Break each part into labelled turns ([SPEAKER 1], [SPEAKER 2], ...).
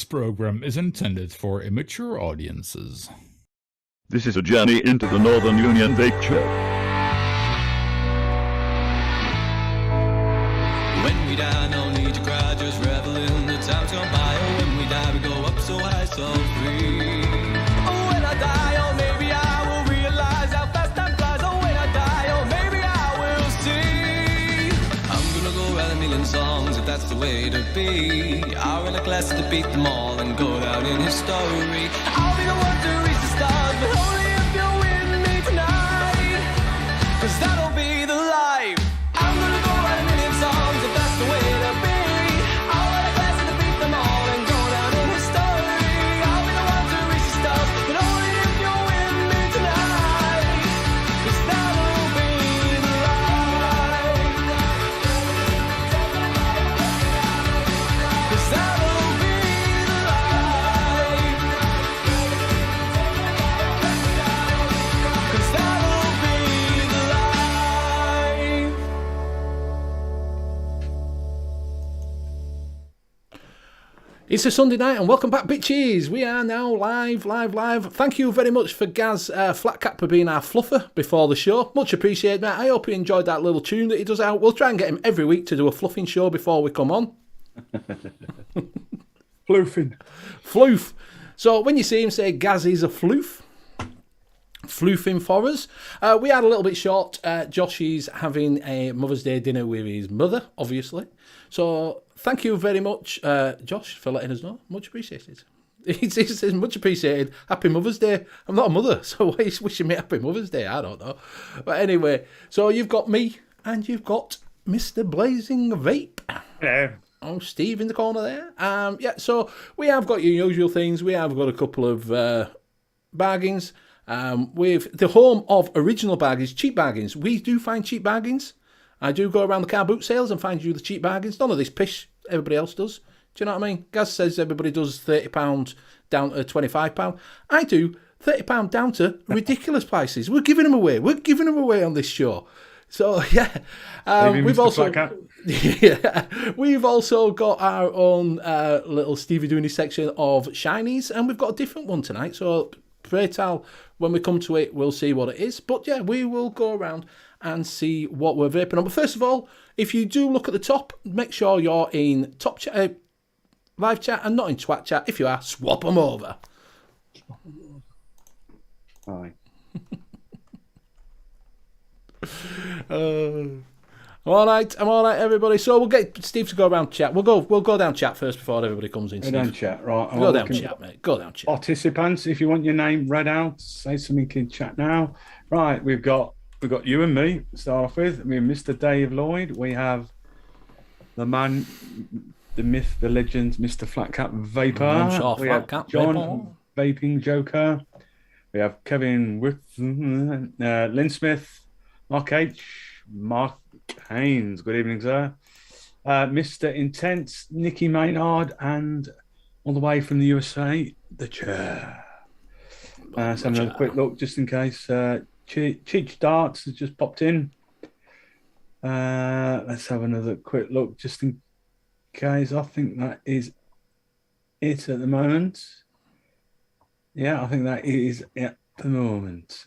[SPEAKER 1] program is intended for immature audiences.
[SPEAKER 2] This is a journey into the Northern Union Vape Show.
[SPEAKER 3] When we die, no need to cry, just revel in the times gone by. Oh, when we die, we go up so high, so free. Oh, when I die, oh, maybe I will realize how fast time flies. Oh, when I die, oh, maybe I will see. I'm gonna go write a million songs, if that's the way to be. I'll win a class to beat them all and go down in history. I'll be the one to reach the stars, but only if you're with me tonight. 'Cause that'll be the life. I'm gonna go write a million songs, if that's the way to be. I'll write a class to beat them all and go down in history. I'll be the one to reach the stars, but only if you're with me tonight. 'Cause that'll be the life. 'Cause that'll be the life. 'Cause that'll be the life.
[SPEAKER 4] It's a Sunday night and welcome back, bitches. We are now live. Thank you very much for Gaz Flatcap for being our fluffer before the show. Much appreciated, mate. I hope you enjoyed that little tune that he does out. We'll try and get him every week to do a fluffing show before we come on.
[SPEAKER 5] Floofing.
[SPEAKER 4] Floof. So when you see him say Gaz is a floof, floofing for us. We are a little bit short. Josh is having a Mother's Day dinner with his mother, obviously. So thank you very much, Josh, for letting us know. Much appreciated. He says much appreciated. Happy Mother's Day. I'm not a mother, so why is wishing me Happy Mother's Day? I don't know. But anyway, so you've got me and you've got Mr. Blazing Vape.
[SPEAKER 5] Hello.
[SPEAKER 4] Oh, Steve in the corner there. Yeah, so we have got your usual things. We have got a couple of bargains. With the home of original bargains, cheap bargains. We do find cheap bargains. I do go around the car boot sales and find you the cheap bargains. None of this pish everybody else does. Do you know what I mean? Gaz says everybody does £30 down to £25. I do £30 down to ridiculous prices. We're giving them away. We're giving them away on this show. So yeah, we've also we've also got our own little Stevie Dooney section of shinies, and we've got a different one tonight. So pray tell, when we come to it, we'll see what it is. But yeah, we will go around and see what we're vaping on. But first of all, if you do look at the top, make sure you're in top chat, live chat, and not in twat chat. If you are, swap them over.
[SPEAKER 5] Hi.
[SPEAKER 4] I'm all right, everybody. So we'll get Steve to go around chat. We'll go down chat first before everybody comes in.
[SPEAKER 5] Go down chat, right.
[SPEAKER 4] Go down chat, mate. Go down chat.
[SPEAKER 5] Participants, if you want your name read out, say something in chat now. Right, we've got you and me to start off with. I mean, Mr. Dave Lloyd. We have the man, the myth, the legend, Mr. Flatcap Vapor. We have John Vaping Joker. We have Kevin with Lynn Smith, Mark H, Mark Haynes. Good evening, sir. Mr. Intense, Nicky Maynard, and all the way from the USA, the chair. Let's have another quick look just in case. Cheech Darts has just popped in. Let's have another quick look just in case. I think that is it at the moment. Yeah, I think that is it at the moment.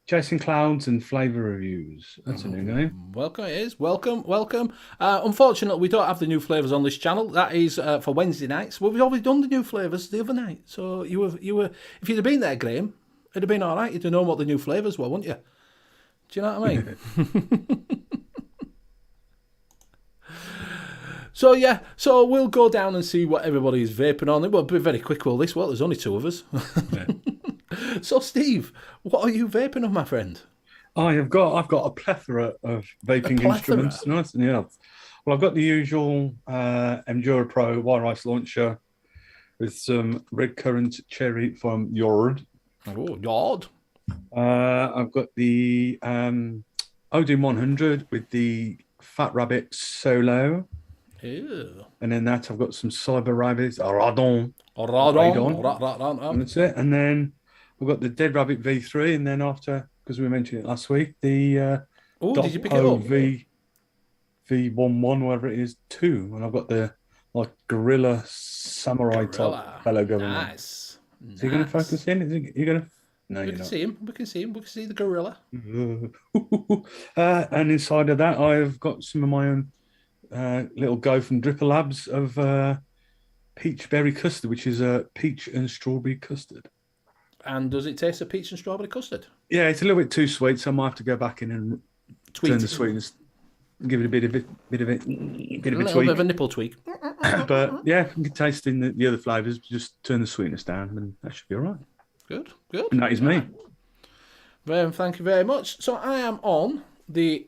[SPEAKER 5] Chasing Clouds and Flavour Reviews. That's a new name.
[SPEAKER 4] Welcome, it is. Welcome. Unfortunately, we don't have the new flavours on this channel. That is for Wednesday nights. Well, we've already done the new flavours the other night. So you were. If you'd have been there, Graham, it'd have been all right. You'd have known what the new flavours were, wouldn't you? Do you know what I mean? So yeah, so we'll go down and see what everybody is vaping on. It will be very quick, will this? Well, there's only two of us. Yeah. So Steve, what are you vaping on, my friend?
[SPEAKER 5] I've got a plethora of vaping instruments. Nice, yeah. Well, I've got the usual Endura Pro wire ice launcher with some red currant cherry from Yord.
[SPEAKER 4] Oh, Yord.
[SPEAKER 5] I've got the Odin 100 with the Fat Rabbit Solo.
[SPEAKER 4] Ew.
[SPEAKER 5] And then that I've got some Cyber Rabbits, Radon. And that's it. And then I've got the Dead Rabbit V3, and then after, because we mentioned it last week, the
[SPEAKER 4] did you pick it up?
[SPEAKER 5] V11, whatever it is, 2. And I've got the like gorilla samurai type fellow going on.
[SPEAKER 4] Nice.
[SPEAKER 5] Is he going to focus in? Is he, you going to? No,
[SPEAKER 4] We
[SPEAKER 5] you're
[SPEAKER 4] can
[SPEAKER 5] not.
[SPEAKER 4] see him. We can see him. We can see the gorilla.
[SPEAKER 5] And inside of that, I've got some of my own little go from Dripper Labs of peach berry custard, which is a peach and strawberry custard.
[SPEAKER 4] And does it taste of peach and strawberry custard?
[SPEAKER 5] Yeah, it's a little bit too sweet, so I might have to go back in and turn the sweetness, give it a bit of
[SPEAKER 4] a
[SPEAKER 5] tweak.
[SPEAKER 4] little bit of a nipple tweak.
[SPEAKER 5] But yeah, you can taste in the other flavours. Just turn the sweetness down, and that should be all right.
[SPEAKER 4] Good, good.
[SPEAKER 5] And that is me.
[SPEAKER 4] Thank you very much. So I am on the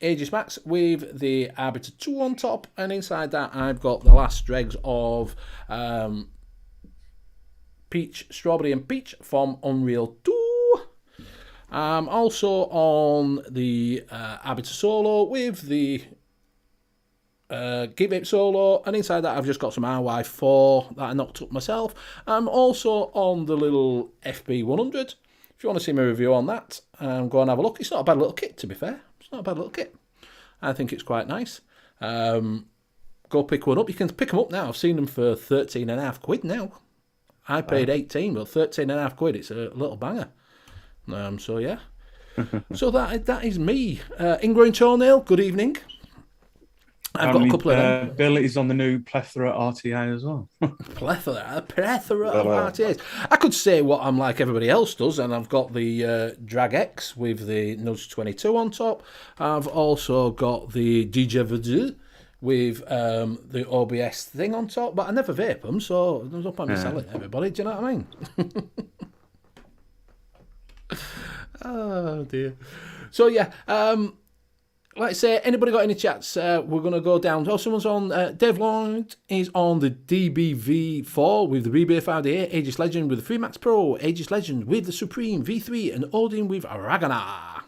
[SPEAKER 4] Aegis Max with the Arbiter 2 on top, and inside that I've got the last dregs of peach, strawberry and peach from Unreal 2. I'm also on the Arbiter Solo with the Vape Solo, and inside that I've just got some RY4 that I knocked up myself. I'm also on the little FB100. If you want to see my review on that, go and have a look. It's not a bad little kit, to be fair. It's not a bad little kit. I think it's quite nice. Go pick one up. You can pick them up now. I've seen them for £13.50 now. I paid 18, but £13.50. It's a little banger. So yeah. So that is me. Ingrowing Toenail, good evening. I've got a couple of them.
[SPEAKER 5] Bill is on the new Plethora RTA as well.
[SPEAKER 4] plethora of RTAs. I could say what I'm like everybody else does, and I've got the Drag X with the Nudge 22 on top. I've also got the DJ Vadu with the OBS thing on top, but I never vape them, so there's no point in selling everybody. Do you know what I mean? Oh dear. So yeah, like I say, anybody got any chats? We're going to go down. Oh, someone's on. Dave Lloyd is on the DBV4 with the Rebirth 5D8, Aegis Legend with the Freemax Pro, Aegis Legend with the Supreme V3, and Odin with Ragnar.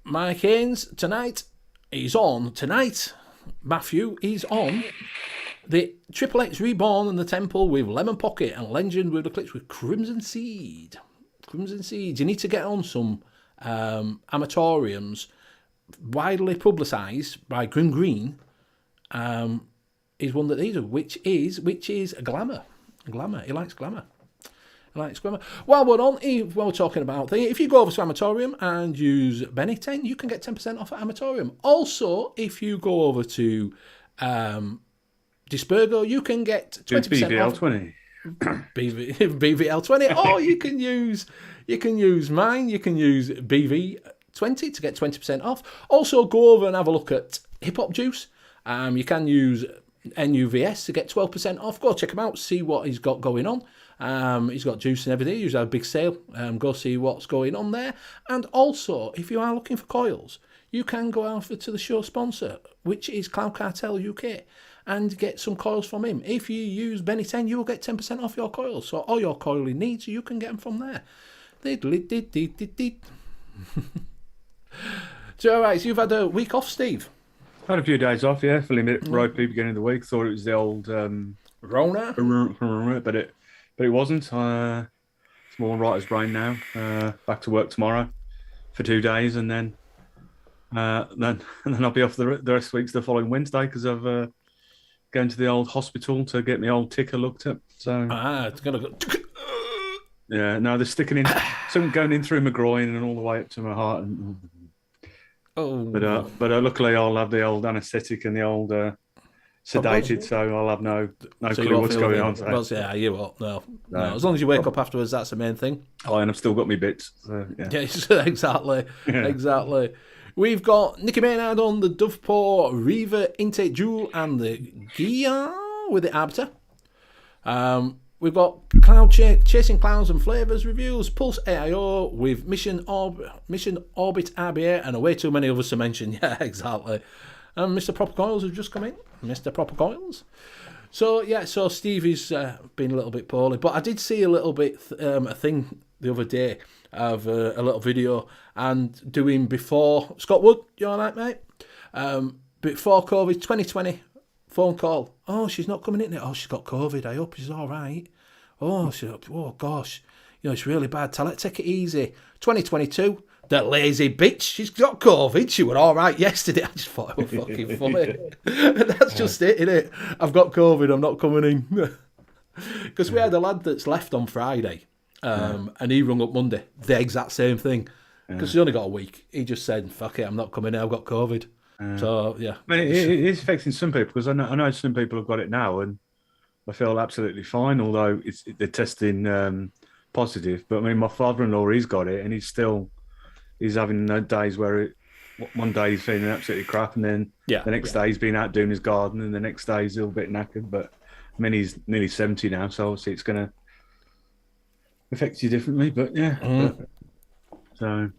[SPEAKER 4] Mike Haynes tonight is on. Tonight, Matthew is on the Triple X Reborn and the Temple with Lemon Pocket, and Legend with the clips with Crimson Seed. Crimson Seed. You need to get on some amatoriums widely publicised by Grim Green is one that these are, which is a glamour. He likes glamour. While we're talking about things, if you go over to Amatorium and use Benny 10, you can get 10% off at Amatorium. Also, if you go over to Dispergo, you can get 20% off.
[SPEAKER 5] BVL20.
[SPEAKER 4] BVL20, or you can use mine. You can use BV20 to get 20% off. Also, go over and have a look at Hip Hop Juice. You can use N.U.V.S to get 12% off. Go check him out, see what he's got going on. He's got juice and everything. He's had a big sale. Go see what's going on there. And also, if you are looking for coils, you can go over to the show sponsor, which is Cloud Cartel UK, and get some coils from him. If you use Benny 10, you will get 10% off your coils. So all your coiling needs, you can get them from there. So, all right, so you've had a week off, Steve?
[SPEAKER 5] Had a few days off, yeah. Feeling a bit ropey beginning of the week. Thought it was the old
[SPEAKER 4] Rona,
[SPEAKER 5] but it wasn't. It's more writer's brain now. Back to work tomorrow for 2 days, and then I'll be off the rest of the week, the following Wednesday, because I've going to the old hospital to get my old ticker looked at. So
[SPEAKER 4] it's gonna go.
[SPEAKER 5] Yeah, no, they're sticking in something going in through my groin and all the way up to my heart. But luckily I'll have the old anaesthetic and the old sedated, so I'll have no clue what's going on.
[SPEAKER 4] Well, yeah, you won't. No. As long as you wake up afterwards, that's the main thing.
[SPEAKER 5] Oh, and I've still got my bits. So, yeah.
[SPEAKER 4] Exactly. We've got Nicky Maynard on the Dovepaw Reaver Intake Jewel and the Gia with the Arbiter. We've got Chasing Clowns and Flavors reviews, Pulse AIO with Mission Orbit RBA, and way too many others to mention. Yeah, exactly. And Mr. Proper Coils has just come in. Mr. Proper Coils. So, yeah, Steve has been a little bit poorly. But I did see a little bit, a thing the other day of a little video and doing before. Scott Wood, you all right, mate? Before COVID, 2020, phone call. Oh, she's not coming in. Oh, she's got COVID. I hope she's all right. Oh, oh gosh. It's really bad. Tell her to take it easy. 2022, That lazy bitch, she's got COVID. She was all right yesterday. I just thought it was fucking funny. That's just it, innit? I've got COVID, I'm not coming in. Because we had a lad that's left on Friday, and he rung up Monday. The exact same thing. Because he only got a week. He just said, fuck it, I'm not coming in, I've got COVID. So, yeah.
[SPEAKER 5] I mean, it is affecting some people, because I know some people have got it now, and I feel absolutely fine, although they're testing positive. But I mean, my father-in-law, he's got it, and he's having days where one day he's feeling absolutely crap, and then the next day he's been out doing his garden, and the next day he's a little bit knackered. But I mean, he's nearly 70 now, so obviously it's going to affect you differently. But yeah, so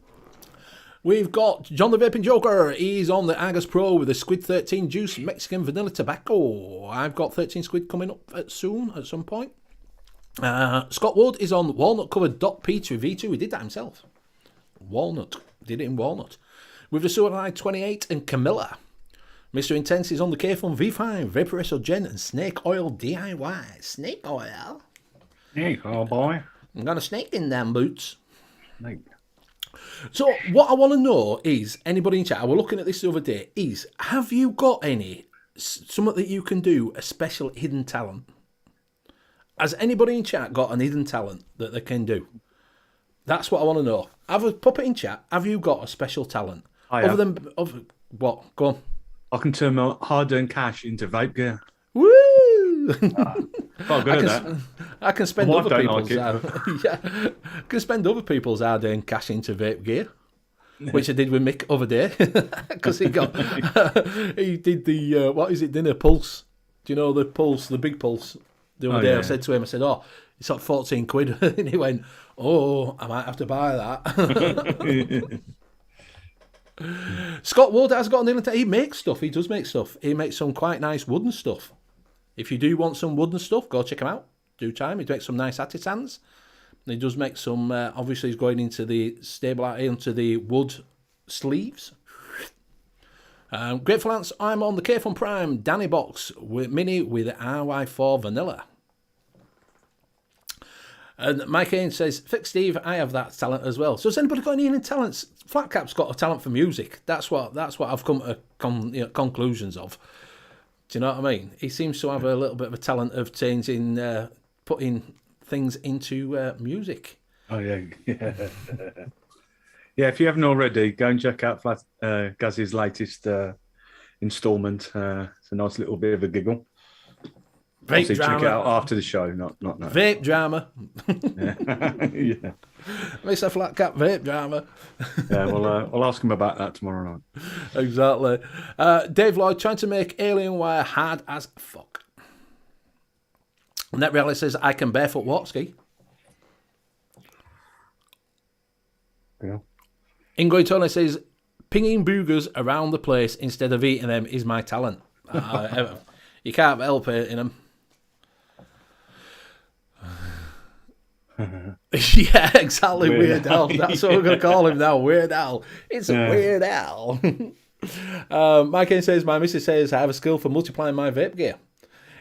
[SPEAKER 4] we've got John the Vaping Joker. He's on the Argus Pro with a Squid 13 juice Mexican vanilla tobacco. I've got 13 Squid coming up soon at some point. Scott Wood is on walnut covered P2 V2. He did that himself. Walnut. Did it in walnut. With the Suicide 28 and Camilla. Mr. Intense is on the K-Fun V5, Vaporesso Gen and Snake Oil DIY. Snake oil?
[SPEAKER 5] Snake oil, boy.
[SPEAKER 4] I'm got a snake in them boots.
[SPEAKER 5] Snake.
[SPEAKER 4] So what I want to know is, anybody in chat, I was looking at this the other day, is have you got something that you can do, a special hidden talent? Has anybody in chat got an hidden talent that they can do? That's what I want to know. Pop it in chat. Have you got a special talent? Other than what? Go on.
[SPEAKER 5] I can turn my hard-earned cash into vape gear.
[SPEAKER 4] Woo!
[SPEAKER 5] Quite good at that.
[SPEAKER 4] I can spend other people's I can spend other people's hard-earned cash into vape gear, which I did with Mick other day, because he did the what is it, dinner pulse? Do you know the pulse, the big pulse? The other day I said to him, I said, "Oh, it's like 14 quid," and he went, "Oh, I might have to buy that." Scott Wood has got an he makes stuff. He does make stuff. He makes some quite nice wooden stuff. If you do want some wooden stuff, go check him out. Do time. He makes some nice artisans. He does make some. Obviously, he's going into the into the wood sleeves. Grateful Ants. I'm on the K-Fun Prime Danny Box Mini with RY4 Vanilla. And Mike Haynes says, "Fix Steve, I have that talent as well." So has anybody got any talents? Flatcap's got a talent for music. That's what I've come to conclusions of. Do you know what I mean? He seems to have a little bit of a talent of changing, putting things into music.
[SPEAKER 5] Oh yeah. Yeah, if you haven't already, go and check out Gaz's latest instalment. It's a nice little bit of a giggle.
[SPEAKER 4] Vape drama.
[SPEAKER 5] Check it out after the show, not now.
[SPEAKER 4] Vape drama.
[SPEAKER 5] Yeah.
[SPEAKER 4] Mr. Flatcap vape drama.
[SPEAKER 5] Yeah, we'll ask him about that tomorrow night.
[SPEAKER 4] Exactly. Dave Lloyd trying to make Alienware hard as fuck. Net Reality says, "I can barefoot walk ski."
[SPEAKER 5] Yeah.
[SPEAKER 4] Ingoy Tony says, "Pinging boogers around the place instead of eating them is my talent." You can't help eating them. Yeah, exactly. Weird Al. That's what we're going to call him now. Weird Al. It's a Weird Al. Mike Haynes says, "My missus says I have a skill for multiplying my vape gear."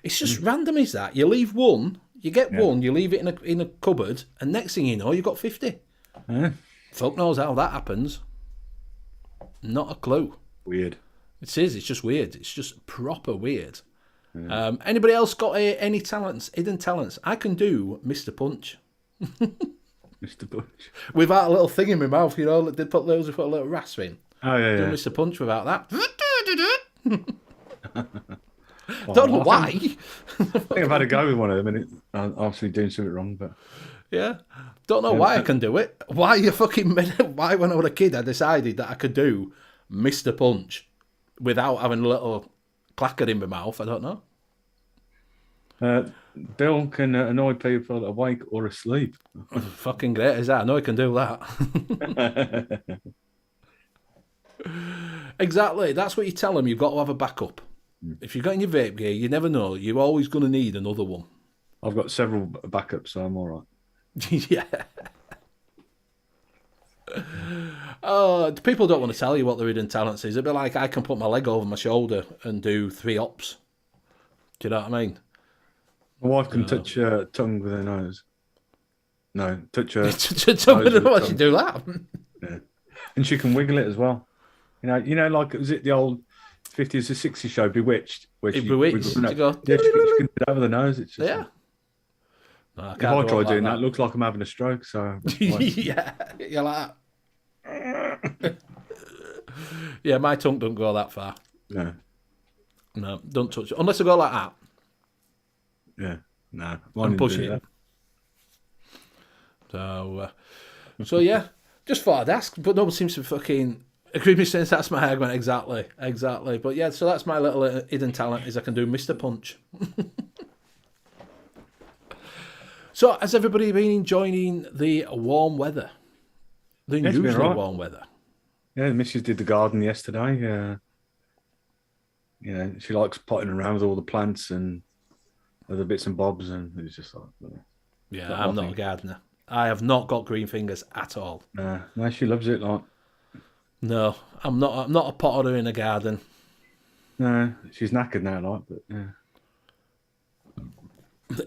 [SPEAKER 4] It's just random, is that? You leave one, you get one, you leave it in a cupboard, and next thing you know, you've got 50. Fuck knows how that happens. Not a clue.
[SPEAKER 5] Weird.
[SPEAKER 4] It is. It's just weird. It's just proper weird. Anybody else got any talents, hidden talents? I can do Mr. Punch.
[SPEAKER 5] Mr. Punch.
[SPEAKER 4] Without a little thing in my mouth, you know, they put a little rasp in.
[SPEAKER 5] Oh, yeah,
[SPEAKER 4] Do
[SPEAKER 5] yeah.
[SPEAKER 4] Mr. Punch without that. Don't know why.
[SPEAKER 5] I think I've had a go with one of them, and I'm obviously doing something wrong, but...
[SPEAKER 4] Yeah. Don't know why I can do it. Why when I was a kid I decided that I could do Mr. Punch without having a little clacker in my mouth, I don't know.
[SPEAKER 5] Bill can annoy people awake or asleep.
[SPEAKER 4] Fucking great is that? I know I can do that. Exactly. That's what you tell them. You've got to have a backup. If you've got in your vape gear, you never know. You're always going to need another one.
[SPEAKER 5] I've got several backups, so I'm all right.
[SPEAKER 4] Yeah. People don't want to tell you what their hidden talents is. It'd be like I can put my leg over my shoulder and do 3 hops. Do you know what I mean?
[SPEAKER 5] My wife can touch her tongue with her nose. No, touch her
[SPEAKER 4] Tongue with her. Why should do that?
[SPEAKER 5] Yeah. and she can wiggle it as well. Like was it the old 50s or 60s show Bewitched, where she
[SPEAKER 4] Bewitched,
[SPEAKER 5] wiggles
[SPEAKER 4] you
[SPEAKER 5] her nose?
[SPEAKER 4] go,
[SPEAKER 5] Yeah, she can do that with her nose. It's just
[SPEAKER 4] Yeah. No, I
[SPEAKER 5] if
[SPEAKER 4] can't
[SPEAKER 5] I
[SPEAKER 4] do
[SPEAKER 5] try
[SPEAKER 4] it
[SPEAKER 5] doing
[SPEAKER 4] like
[SPEAKER 5] that, it looks like I'm having a stroke. So
[SPEAKER 4] yeah, you're like that. Yeah, my tongue don't go that far.
[SPEAKER 5] no,
[SPEAKER 4] No, don't touch it. Unless I go like that
[SPEAKER 5] yeah, no,
[SPEAKER 4] and push it. So yeah, just thought I'd ask, but no one seems to fucking agree with me since that's my argument. Exactly. But yeah, so that's my little hidden talent is I can do Mr. Punch. So has everybody been enjoying the warm weather? The
[SPEAKER 5] Yeah, it's been
[SPEAKER 4] unusual
[SPEAKER 5] alright.
[SPEAKER 4] warm weather?
[SPEAKER 5] Yeah, the missus did the garden yesterday. She likes potting around with all the plants and other bits and bobs, and it was just like,
[SPEAKER 4] Yeah,
[SPEAKER 5] Not
[SPEAKER 4] I'm
[SPEAKER 5] my
[SPEAKER 4] not a
[SPEAKER 5] thing.
[SPEAKER 4] gardener. I have not got green fingers at all.
[SPEAKER 5] no, she loves it. Like,
[SPEAKER 4] No, I'm not a potter in a garden.
[SPEAKER 5] no, she's knackered now, like, but yeah.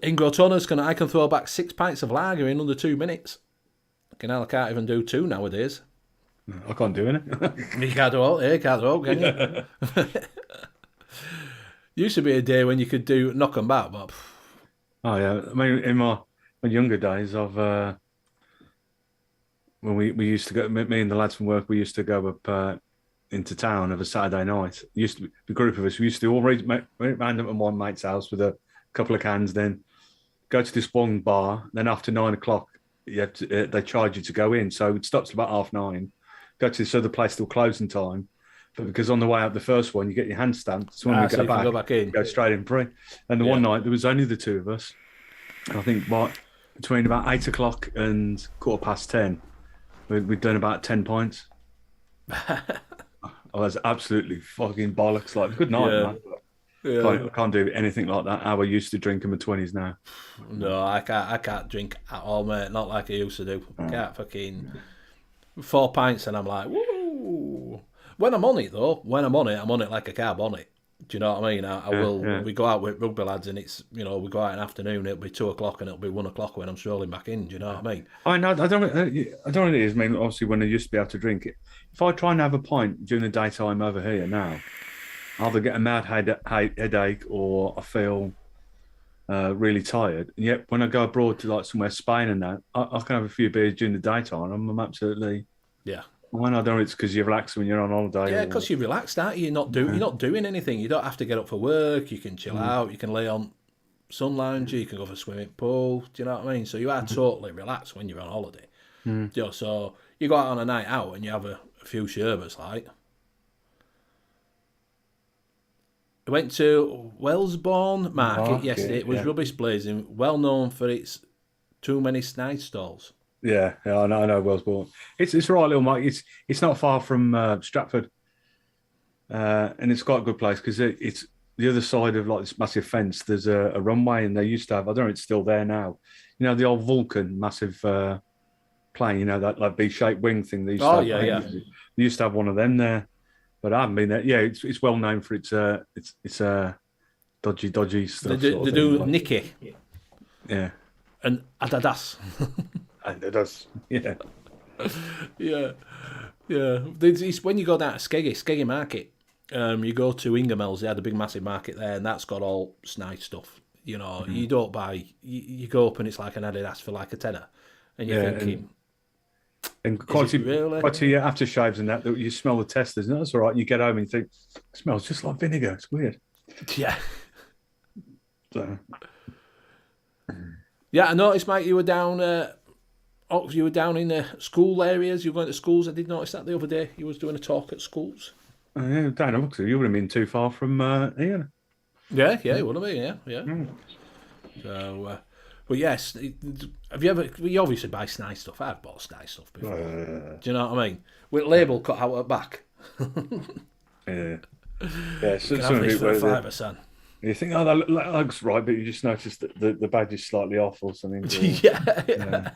[SPEAKER 4] In Grotonas, I can throw back 6 pints of lager in under 2 minutes. I can't even do 2 nowadays.
[SPEAKER 5] I can't do it.
[SPEAKER 4] You can't do all, can you? Used to be a day when you could knock 'em back, but
[SPEAKER 5] Oh yeah, I mean, in my younger days of when we used to go, me and the lads from work, we used to go up into town of a Saturday night. It used to be a group of us. We used to all round up at one mate's house with a couple of cans, then go to this one bar. Then after 9 o'clock, they charge you to go in. So it stops about 9:30. Go to this other place till closing time. But because on the way out the first one, you get your hand stamped. So when we
[SPEAKER 4] so
[SPEAKER 5] go
[SPEAKER 4] you can
[SPEAKER 5] back,
[SPEAKER 4] go back in.
[SPEAKER 5] go straight in free. And the one night, there was only the two of us. And I think between about 8 o'clock and 10:15, we'd done about 10 pints. I was absolutely fucking bollocks. Like, good night, man. I can't do anything like that. How I used to drink in my 20s now.
[SPEAKER 4] No, I can't drink at all, mate. Not like I used to do. Can't fucking 4 pints and I'm like, woo. When I'm on it though, I'm on it like a carb on it. Do you know what I mean? I will.
[SPEAKER 5] Yeah.
[SPEAKER 4] We go out with rugby lads, and it's we go out in the afternoon. It'll be 2 o'clock, and it'll be 1 o'clock when I'm strolling back in. Do you know what I mean?
[SPEAKER 5] I know. I don't know what it is. I mean, obviously, when I used to be able to drink it, if I try and have a pint during the daytime over here now, I'll either get a mad headache or I feel really tired. And yet, when I go abroad to like somewhere Spain and that, I can have a few beers during the daytime. I'm absolutely
[SPEAKER 4] Yeah.
[SPEAKER 5] Well, I don't know. It's because you relax when you're on holiday.
[SPEAKER 4] Yeah, because you're relaxed, aren't you? You're not doing anything. You don't have to get up for work. You can chill out. You can lay on sun lounger. You can go for a swimming pool. Do you know what I mean? So you are totally relaxed when you're on holiday. So you go out on a night out and you have a few sherbets, like. I went to Wellesbourne Market yesterday. It was rubbish blazing, well known for its too many snide stalls.
[SPEAKER 5] Yeah, I know Wellesbourne. It's a right little market. It's not far from Stratford, and it's quite a good place because it's the other side of like this massive fence. There's a runway, and they used to have. I don't know if it's still there now. You know the old Vulcan massive plane. You know that like V-shaped wing thing. They used to have. They used to have one of them there, but I haven't been there. Yeah, it's well known for its dodgy stuff.
[SPEAKER 4] They do Nicky.
[SPEAKER 5] Yeah.
[SPEAKER 4] And Adidas.
[SPEAKER 5] And it does, yeah.
[SPEAKER 4] Yeah. It's when you go down to Skeggy Market, you go to Ingermells, they had a big massive market there, and that's got all snide stuff. You know, you don't buy, you go up and it's like an Adidas for like a tenner. And you're thinking...
[SPEAKER 5] And quality aftershaves and that you smell the testers, and that's all right. You get home and you think, it smells just like vinegar. It's weird.
[SPEAKER 4] Yeah.
[SPEAKER 5] So.
[SPEAKER 4] Yeah, I noticed, Mike, you were down... you were down in the school areas. You were going to schools. I did notice that the other day. You was doing a talk at schools.
[SPEAKER 5] Oh, yeah, down in Oxford. You wouldn't have been too far from here.
[SPEAKER 4] Yeah, it would have been. Yeah. So, but yes, have you ever? You obviously buy snide stuff. I've bought snide stuff before. Do you know what I mean? With label cut out at back.
[SPEAKER 5] Yeah.
[SPEAKER 4] So some of it for $5.
[SPEAKER 5] You think, oh, that looks right, but you just notice that the badge is slightly off or something.
[SPEAKER 4] Yeah.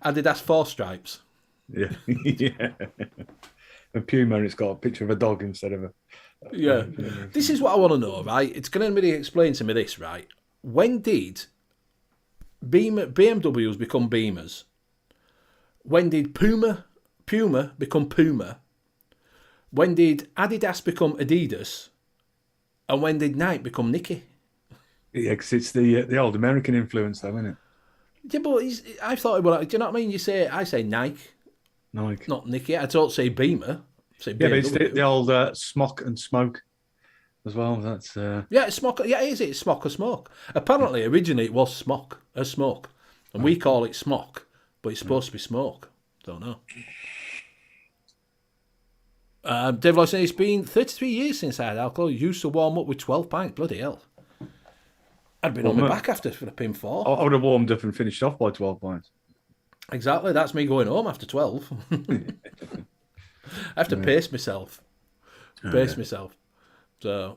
[SPEAKER 4] Adidas 4 stripes.
[SPEAKER 5] Yeah. Yeah. And Puma, it's got a picture of a dog instead of a...
[SPEAKER 4] Yeah. This is what I want to know, right? It's going to be explain to me this, right? When did BMWs become Beamers? When did Puma Puma become Puma? When did Adidas become Adidas? And when did Nike become Nike?
[SPEAKER 5] Yeah, because it's the old American influence, though, isn't it?
[SPEAKER 4] Yeah, but I thought it was. Do you know what I mean? I say Nike,
[SPEAKER 5] Nike.
[SPEAKER 4] not Nike. I don't say Beamer. I say
[SPEAKER 5] Yeah, but it's
[SPEAKER 4] BMW.
[SPEAKER 5] the old smock and smoke as well. That's
[SPEAKER 4] Yeah, it's smoke. Yeah, is it? It's smock or smoke. Apparently, originally it was smoke, and we call it smock, but it's supposed to be smoke. Don't know. Dave Lloyd said it's been 33 years since I had alcohol. Used to warm up with 12 pints. Bloody hell. I'd been on my back after for the pin 4.
[SPEAKER 5] I would have warmed up and finished off by 12 pints.
[SPEAKER 4] Exactly. That's me going home after 12. I have to pace myself. Myself. So,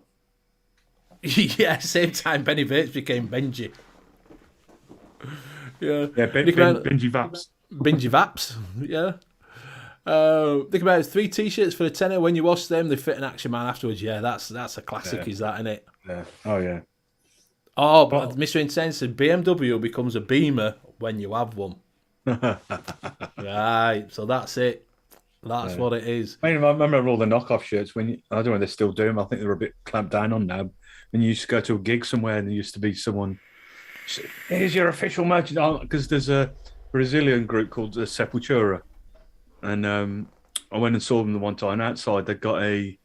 [SPEAKER 4] yeah, same time Benny Bates became Benji. Yeah.
[SPEAKER 5] Yeah, Benji Vaps.
[SPEAKER 4] Benji Vaps. Yeah. Think about it, 3 t-shirts for a tenner. When you wash them, they fit an Action Man afterwards. Yeah, that's a classic, is that, isn't it?
[SPEAKER 5] Yeah. Oh, yeah.
[SPEAKER 4] Oh, but Mr. Intense said BMW becomes a Beamer when you have one. Right, so that's it. That's what it is.
[SPEAKER 5] I remember all the knockoff shirts I don't know if they still do them. I think they're a bit clamped down on now. When you used to go to a gig somewhere and there used to be someone, here's your official merchandise, because there's a Brazilian group called the Sepultura. And I went and saw them the one time outside. They got it's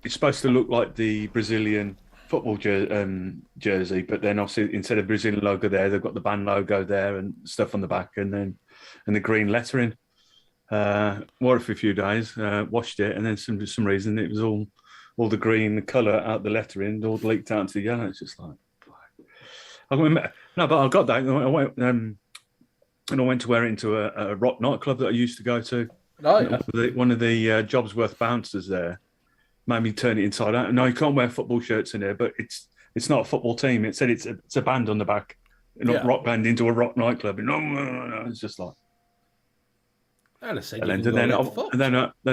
[SPEAKER 5] supposed to look like the Brazilian football jersey, but then obviously instead of Brazilian logo there, they've got the band logo there and stuff on the back, and the green lettering. Wore it for a few days, washed it, and then for some reason it was all the green colour out the lettering all leaked out into the yellow. It's just like I remember, no, but I got that. I went and I went to wear it into a rock nightclub that I used to go to.
[SPEAKER 4] Oh, yeah.
[SPEAKER 5] One of the Jobsworth bouncers there made me turn it inside out. No, you can't wear football shirts in here, but it's not a football team. It said it's a band on the back, not rock band into a rock nightclub. No, it's just like. And then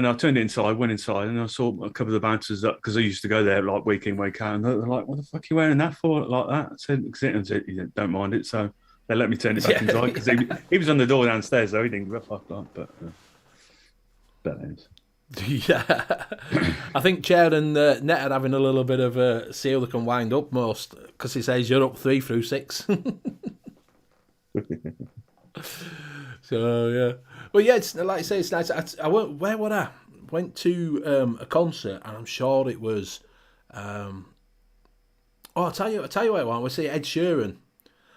[SPEAKER 5] I turned it inside, went inside, and I saw a couple of the bouncers because I used to go there like week in, week out, and they're like, "What the fuck are you wearing that for?" Like that. I said, "Don't mind it." So they let me turn it back inside because he was on the door downstairs, though he didn't give a fuck. But that is.
[SPEAKER 4] Yeah, I think Chair and Net are having a little bit of a see how they can wind up most, because he says you're up 3 through 6. So yeah, well yeah, it's like I say, it's nice. I went, where would I went to a concert, and I'm sure it was. I'll tell you what I want. We see Ed Sheeran,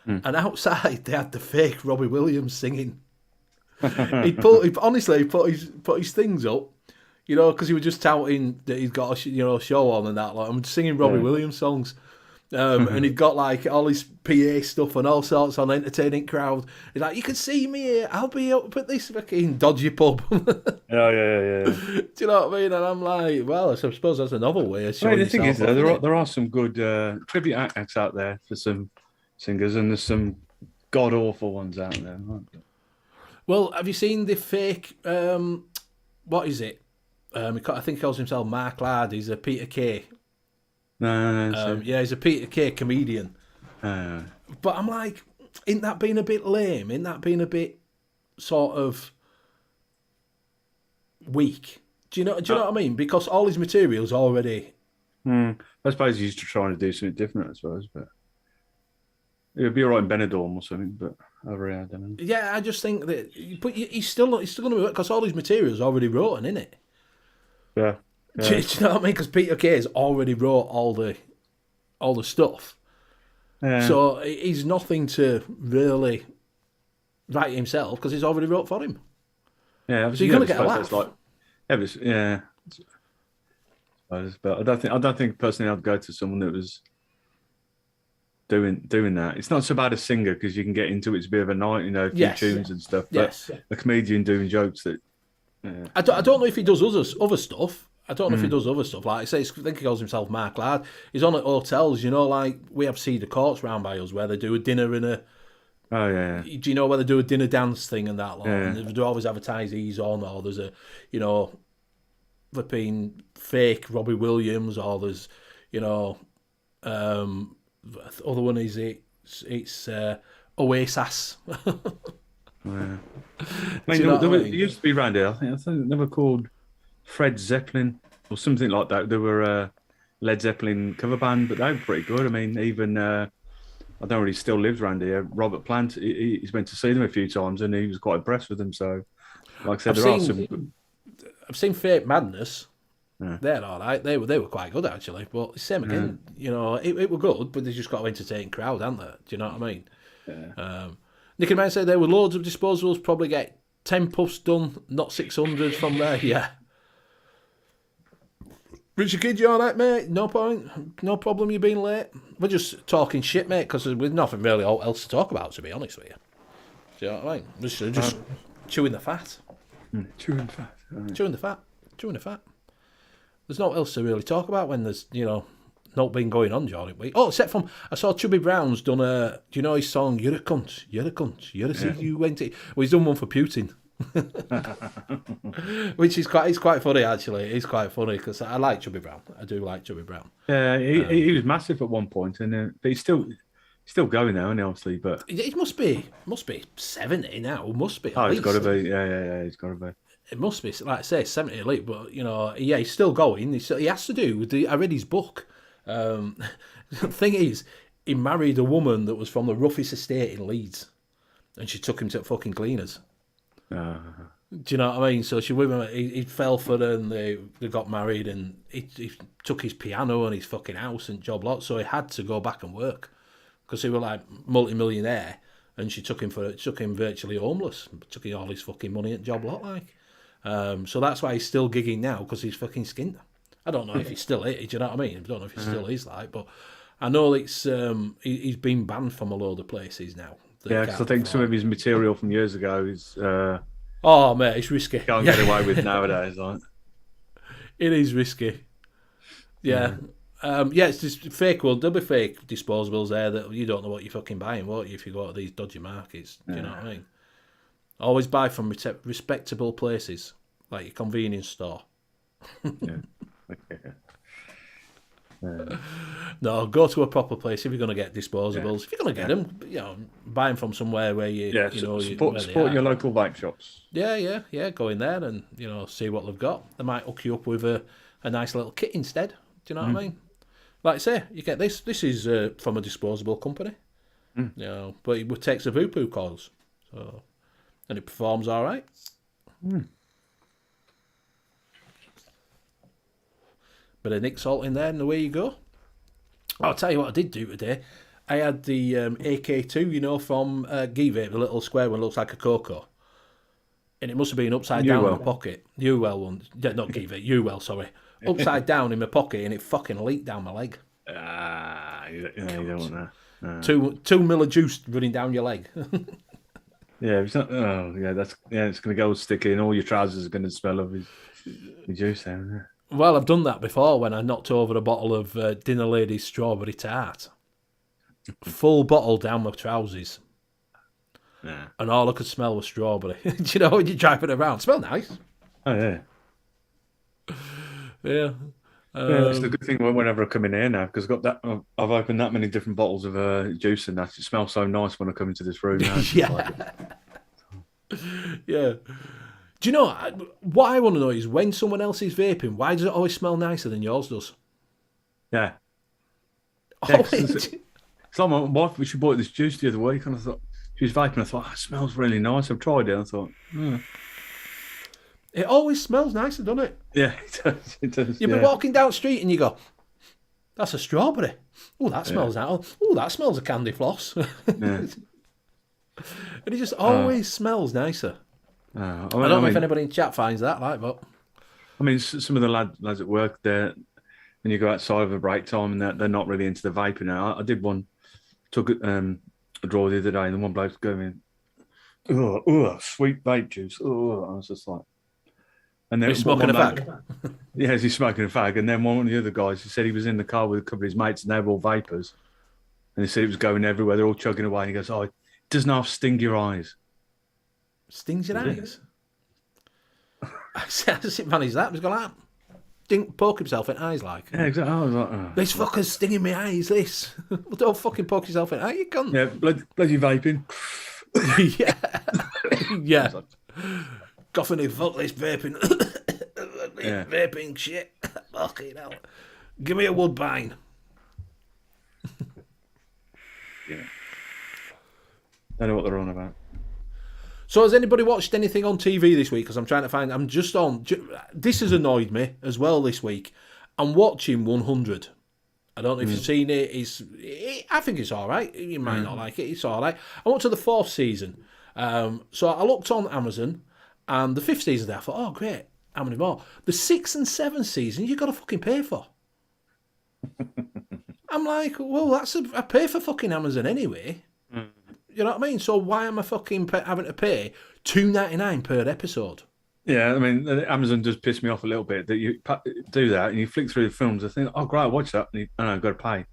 [SPEAKER 4] and outside they had the fake Robbie Williams singing. He put his things up. You know, because he was just touting that he's got a show on and that. Like, I'm singing Robbie Williams songs, and he'd got like all his PA stuff and all sorts on entertaining crowd. He's like, "You can see me here. I'll be up at this fucking dodgy pub."
[SPEAKER 5] Yeah.
[SPEAKER 4] Do you know what I mean? And I'm like, well, I suppose that's another way of showing.
[SPEAKER 5] The thing is, though, there are some good tribute acts out there for some singers, and there's some god awful ones out there.
[SPEAKER 4] Well, have you seen the fake? What is it? I think he calls himself Mark Ladd. He's a Peter Kay.
[SPEAKER 5] No.
[SPEAKER 4] Yeah, he's a Peter Kay comedian. But I'm like, isn't that being a bit lame? Isn't that being a bit sort of weak? Do you know what I mean? Because all his material's already.
[SPEAKER 5] I suppose he's just trying to do something different, I suppose, but it would be all right in Benidorm or something, but over here, I don't know.
[SPEAKER 4] Yeah, I just think that, but he's still going to be, because all his material's already written, isn't it?
[SPEAKER 5] Yeah.
[SPEAKER 4] Do you know what I mean? Because Peter Kay's already wrote all the stuff.
[SPEAKER 5] Yeah.
[SPEAKER 4] So he's nothing to really write himself, because he's already wrote for him.
[SPEAKER 5] Yeah,
[SPEAKER 4] so you're going to get a laugh.
[SPEAKER 5] But I don't think personally I'd go to someone that was doing that. It's not so bad a singer, because you can get into it. It's a bit of a night, a few tunes and stuff. But a comedian doing jokes that.
[SPEAKER 4] I don't know if he does other stuff. I don't know if he does other stuff. Like I say, I think he calls himself Mark Ladd. He's on at hotels, like we have Cedar Courts round by us where they do a dinner and a.
[SPEAKER 5] Oh yeah.
[SPEAKER 4] Do you know where they do a dinner dance thing and that? Like,
[SPEAKER 5] yeah.
[SPEAKER 4] And they do always advertise he's on, or there's a, flipping fake Robbie Williams, or there's, other one is it's Oasis.
[SPEAKER 5] I
[SPEAKER 4] Do
[SPEAKER 5] mean,
[SPEAKER 4] you know
[SPEAKER 5] there
[SPEAKER 4] what I
[SPEAKER 5] were,
[SPEAKER 4] mean?
[SPEAKER 5] it used to be around here. I think they were called Fred Zeppelin or something like that. They were a Led Zeppelin cover band, but they were pretty good. I mean, even I don't know if he still lives around here. Robert Plant, he's been to see them a few times, and he was quite impressed with them. So, like I said,
[SPEAKER 4] I've
[SPEAKER 5] there are
[SPEAKER 4] seen
[SPEAKER 5] some.
[SPEAKER 4] I've seen Fake Madness.
[SPEAKER 5] Yeah.
[SPEAKER 4] They're all right. They were quite good actually. But same again, you know, it were good, but they just got to entertain crowd, haven't they? Do you know what I mean?
[SPEAKER 5] Yeah.
[SPEAKER 4] Nicky Man said there were loads of disposables. Probably get 10 puffs done, not 600 from there. Yeah. Richard Kidd, you all right, mate? No point. No problem you being late. We're just talking shit, mate, because there's nothing really else to talk about, to be honest with you. Do you know what I mean? Just chewing the fat.
[SPEAKER 5] Chewing fat. Right.
[SPEAKER 4] Chewing the fat. Chewing the fat. There's not else to really talk about when there's, you know, not been going on during the week. Oh, except from, I saw Chubby Brown's done do you know his song, You're a Cunt, You're a Cunt, You're a See You Went It. Well, he's done one for Putin. Which is quite funny, actually. It's quite funny because I like Chubby Brown. I do like Chubby Brown.
[SPEAKER 5] Yeah, he was massive at one point, and but he's still going now, isn't he, obviously, but
[SPEAKER 4] It must be 70 now. Must be.
[SPEAKER 5] it's got to be. Yeah, it's got to be.
[SPEAKER 4] It must be, like I say, 70 elite, but, you know, yeah, he's still going. He has to do. I read his book. The thing is, he married a woman that was from the roughest estate in Leeds, and she took him to fucking cleaners. Do you know what I mean? So she with him, he fell for her, and they got married, and he took his piano and his fucking house and job lot, so he had to go back and work because he was like multi-millionaire, and she took him virtually homeless, took him all his fucking money and job lot like. So that's why he's still gigging now, because he's fucking skint. I don't know if he still is. Do you know what I mean? I don't know if he still is like, but I know it's he's been banned from a load of places now.
[SPEAKER 5] Yeah, because I think some of his material from years ago is
[SPEAKER 4] oh mate, it's risky.
[SPEAKER 5] can't get away with nowadays. Like.
[SPEAKER 4] It is risky. Yeah. It's just fake. Well, there'll be fake disposables there that you don't know what you're fucking buying, won't you, if you go to these dodgy markets? Do you know what I mean? Always buy from respectable places, like your convenience store.
[SPEAKER 5] Yeah.
[SPEAKER 4] No, go to a proper place if you're going to get disposables. If you're going to get them, you know, buy them from somewhere where you know
[SPEAKER 5] support your local vape shops.
[SPEAKER 4] Yeah. Go in there and, you know, see what they've got. They might hook you up with a nice little kit instead. Do you know what I mean? Like I say, you get this. This is from a disposable company. You know, but it takes a Voopoo coils, so and it performs all right. Bit of Nick salt in there, and away you go. I'll tell you what I did do today. I had the AK2, you know, from N.U.V.S, the little square one, looks like a Coco. And it must have been upside down in my pocket. N.U.V.S one. Yeah, not N.U.V.S, N.U.V.S, sorry. Upside down in my pocket, and it fucking leaked down my leg.
[SPEAKER 5] You don't want that. No.
[SPEAKER 4] 2 mil of juice running down your leg.
[SPEAKER 5] Yeah, it's not. Oh, yeah, it's going to go sticky, and all your trousers are going to smell of his juice there.
[SPEAKER 4] Well, I've done that before when I knocked over a bottle of Dinner Lady's strawberry tart. Full bottle down my trousers.
[SPEAKER 5] Yeah.
[SPEAKER 4] And all I could smell was strawberry. Do you know when you're driving around? Smell nice.
[SPEAKER 5] Oh, yeah.
[SPEAKER 4] Yeah.
[SPEAKER 5] It's the good thing whenever I come in here now, because I've opened that many different bottles of juice and that. It smells so nice when I come into this room now.
[SPEAKER 4] Yeah. Yeah. Do you know, what I want to know is when someone else is vaping, why does it always smell nicer than yours does?
[SPEAKER 5] Yeah.
[SPEAKER 4] Always.
[SPEAKER 5] It's like my wife, she bought this juice the other week, and I thought, she was vaping, I thought, it smells really nice. I've tried it, and I thought,
[SPEAKER 4] It always smells nicer, doesn't it?
[SPEAKER 5] Yeah, it does.
[SPEAKER 4] You'll be walking down the street and you go, that's a strawberry. Oh, that smells nice. Oh, that smells of candy floss.
[SPEAKER 5] Yeah.
[SPEAKER 4] And it just always smells nicer. I don't know if anybody in chat finds that, but
[SPEAKER 5] I mean, some of the lads at work there, when you go outside of a break time, and they're not really into the vaping now. I did one, took a draw the other day, and the one bloke's going, sweet vape juice. Oh, I was just like, and then
[SPEAKER 4] he's smoking a fag.
[SPEAKER 5] Yeah, he's smoking a fag. And then one of the other guys, he said he was in the car with a couple of his mates, and they were all vapors, and he said it was going everywhere. They're all chugging away, and he goes, it doesn't half sting your eyes.
[SPEAKER 4] Stings your eyes? I said, manage that. He's got that. Poke himself in the eyes like.
[SPEAKER 5] Yeah, exactly. I was like,
[SPEAKER 4] this fucker's stinging my eyes, this. Well, don't fucking poke yourself in the eye, you cunt.
[SPEAKER 5] Yeah, bloody vaping.
[SPEAKER 4] Yeah. Yeah.
[SPEAKER 5] Like,
[SPEAKER 4] Coughing, fuck this vaping.
[SPEAKER 5] Yeah.
[SPEAKER 4] Vaping shit. Fucking hell. Give me a Woodbine.
[SPEAKER 5] yeah. Don't know what they're on about.
[SPEAKER 4] So has anybody watched anything on TV this week? Because I'm trying to find... I'm just on... This has annoyed me as well this week. I'm watching 100. I don't know if you've seen it. I think it's all right. You might not like it. It's all right. I went to the 4th season. So I looked on Amazon, and the 5th season there, I thought, oh, great. How many more? The 6th and 7th season, you've got to fucking pay for. I'm like, well, I pay for fucking Amazon anyway. You know what I mean? So why am I fucking having to pay $2.99 per episode?
[SPEAKER 5] Yeah, I mean, Amazon does piss me off a little bit that you do that and you flick through the films. I think, oh, great, I'll watch that. And I've got to pay.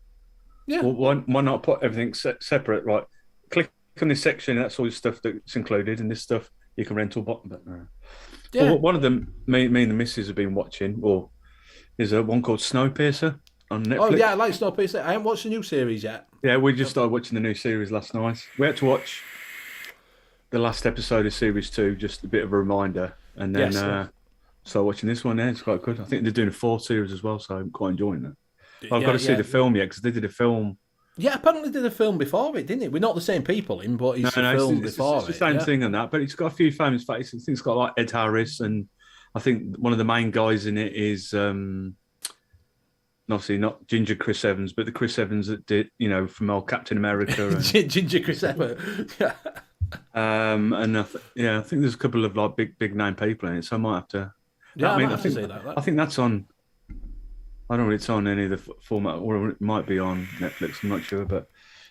[SPEAKER 4] Yeah.
[SPEAKER 5] Well, why not put everything separate? Right, click on this section. That's all the stuff that's included, and this stuff you can rent or bottom. But no.
[SPEAKER 4] Yeah.
[SPEAKER 5] Well, one of them, me and the missus have been watching, or is one called Snowpiercer on Netflix.
[SPEAKER 4] Oh yeah, I like Snowpiercer. I haven't watched the new series yet.
[SPEAKER 5] Yeah, we just started watching the new series last night. We had to watch the last episode of series 2, just a bit of a reminder, and then started watching this one. Yeah, it's quite good. I think they're doing a 4th series as well, so I'm quite enjoying that. I've got to see the film yet because they did a film.
[SPEAKER 4] Yeah, apparently did a film before it, didn't it? We're not the same people in, but it's a film before
[SPEAKER 5] it's the same thing on that, but it's got a few famous faces. I think it's got like Ed Harris, and I think one of the main guys in it is obviously not Ginger Chris Evans, but the Chris Evans that did, from old Captain America. And,
[SPEAKER 4] Ginger Chris Evans.
[SPEAKER 5] and I think there's a couple of like big name people in it, so I might have to.
[SPEAKER 4] Yeah,
[SPEAKER 5] I
[SPEAKER 4] think that.
[SPEAKER 5] I think that's on. I don't know if it's on any of the format, or it might be on Netflix. I'm not sure, but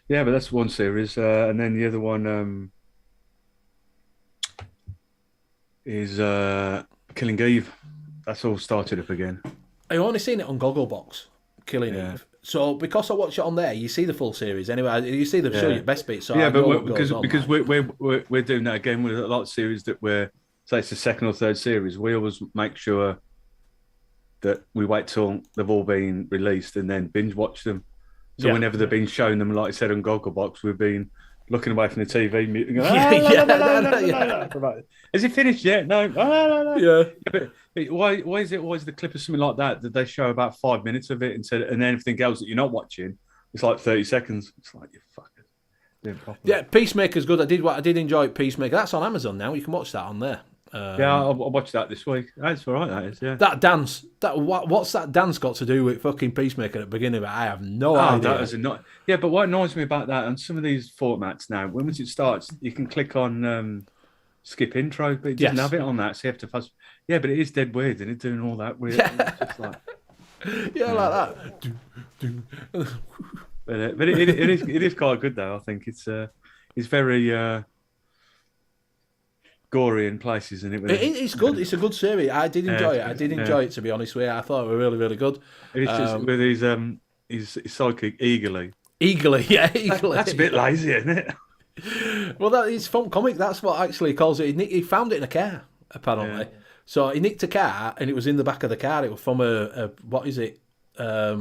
[SPEAKER 5] yeah, but that's one series, and then the other one is Killing Eve. That's all started up again.
[SPEAKER 4] I've only seen it on Gogglebox, Killing Eve. So because I watch it on there, you see the full series anyway. You see the show your best bits. So
[SPEAKER 5] because we're doing that again with a lot of series that we're say it's the 2nd or 3rd series. We always make sure that we wait till they've all been released and then binge watch them. So whenever they've been shown them, like I said on Gogglebox, we've been looking away from the TV, muting. Has it finished yet? No.
[SPEAKER 4] Yeah.
[SPEAKER 5] But why is it always the clip of something like that they show about 5 minutes of it and then everything else that you're not watching, it's like 30 seconds. It's like, you fuckers.
[SPEAKER 4] Yeah, Peacemaker's good. I did enjoy Peacemaker. That's on Amazon now. You can watch that on there.
[SPEAKER 5] I'll watch that this week. That's all right, that is, yeah.
[SPEAKER 4] That dance, what's that dance got to do with fucking Peacemaker at the beginning of it? I have no idea.
[SPEAKER 5] Yeah, but what annoys me about that, on some of these formats now, once it starts, you can click on skip intro, but it doesn't have it on that, so you have to fast. Yeah, but it is dead weird, and it's doing all that weird.
[SPEAKER 4] Yeah.
[SPEAKER 5] It's like,
[SPEAKER 4] like that.
[SPEAKER 5] But it is quite good though. I think it's very gory in places, and
[SPEAKER 4] it's good. It's a good series. I did enjoy it. I did enjoy it, to be honest with you. I thought it was really, really good.
[SPEAKER 5] It's just with his psychic eagerly.
[SPEAKER 4] Eagerly.
[SPEAKER 5] That's a bit lazy, isn't it?
[SPEAKER 4] Well, it's from comic. That's what actually he calls it. He found it in a car, apparently. Yeah. So he nicked a car, and it was in the back of the car. It was from a what is it? A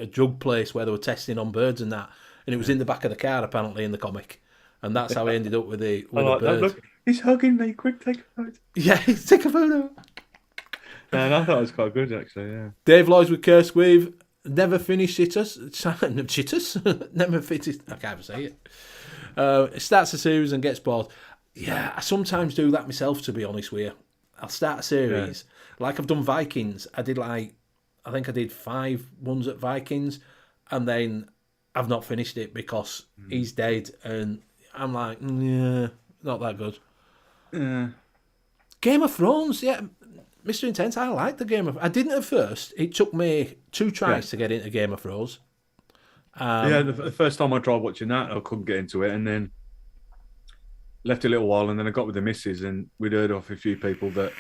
[SPEAKER 4] drug place where they were testing on birds and that, and it was in the back of the car, apparently, in the comic. And that's how he ended up with the bird.
[SPEAKER 5] Look, he's hugging me. Quick, take a photo.
[SPEAKER 4] Yeah, take a photo.
[SPEAKER 5] And I thought it was quite good, actually, yeah.
[SPEAKER 4] Dave Lloyd's with Cursed with Never Finished Chitters. Never Finished. I can't even say it. It starts a series and gets bored. Yeah, I sometimes do that myself, to be honest with you. I'll start a series. Yeah. Like I've done Vikings. I think I did 5 ones at Vikings, and then I've not finished it because he's dead, and I'm like, yeah, not that good. Game of Thrones, yeah. Mr. Intense, I like the Game of... I didn't at first. It took me 2 tries to get into Game of Thrones.
[SPEAKER 5] The first time I tried watching that, I couldn't get into it, and then left a little while, and then I got with the missus, and we'd heard off a few people that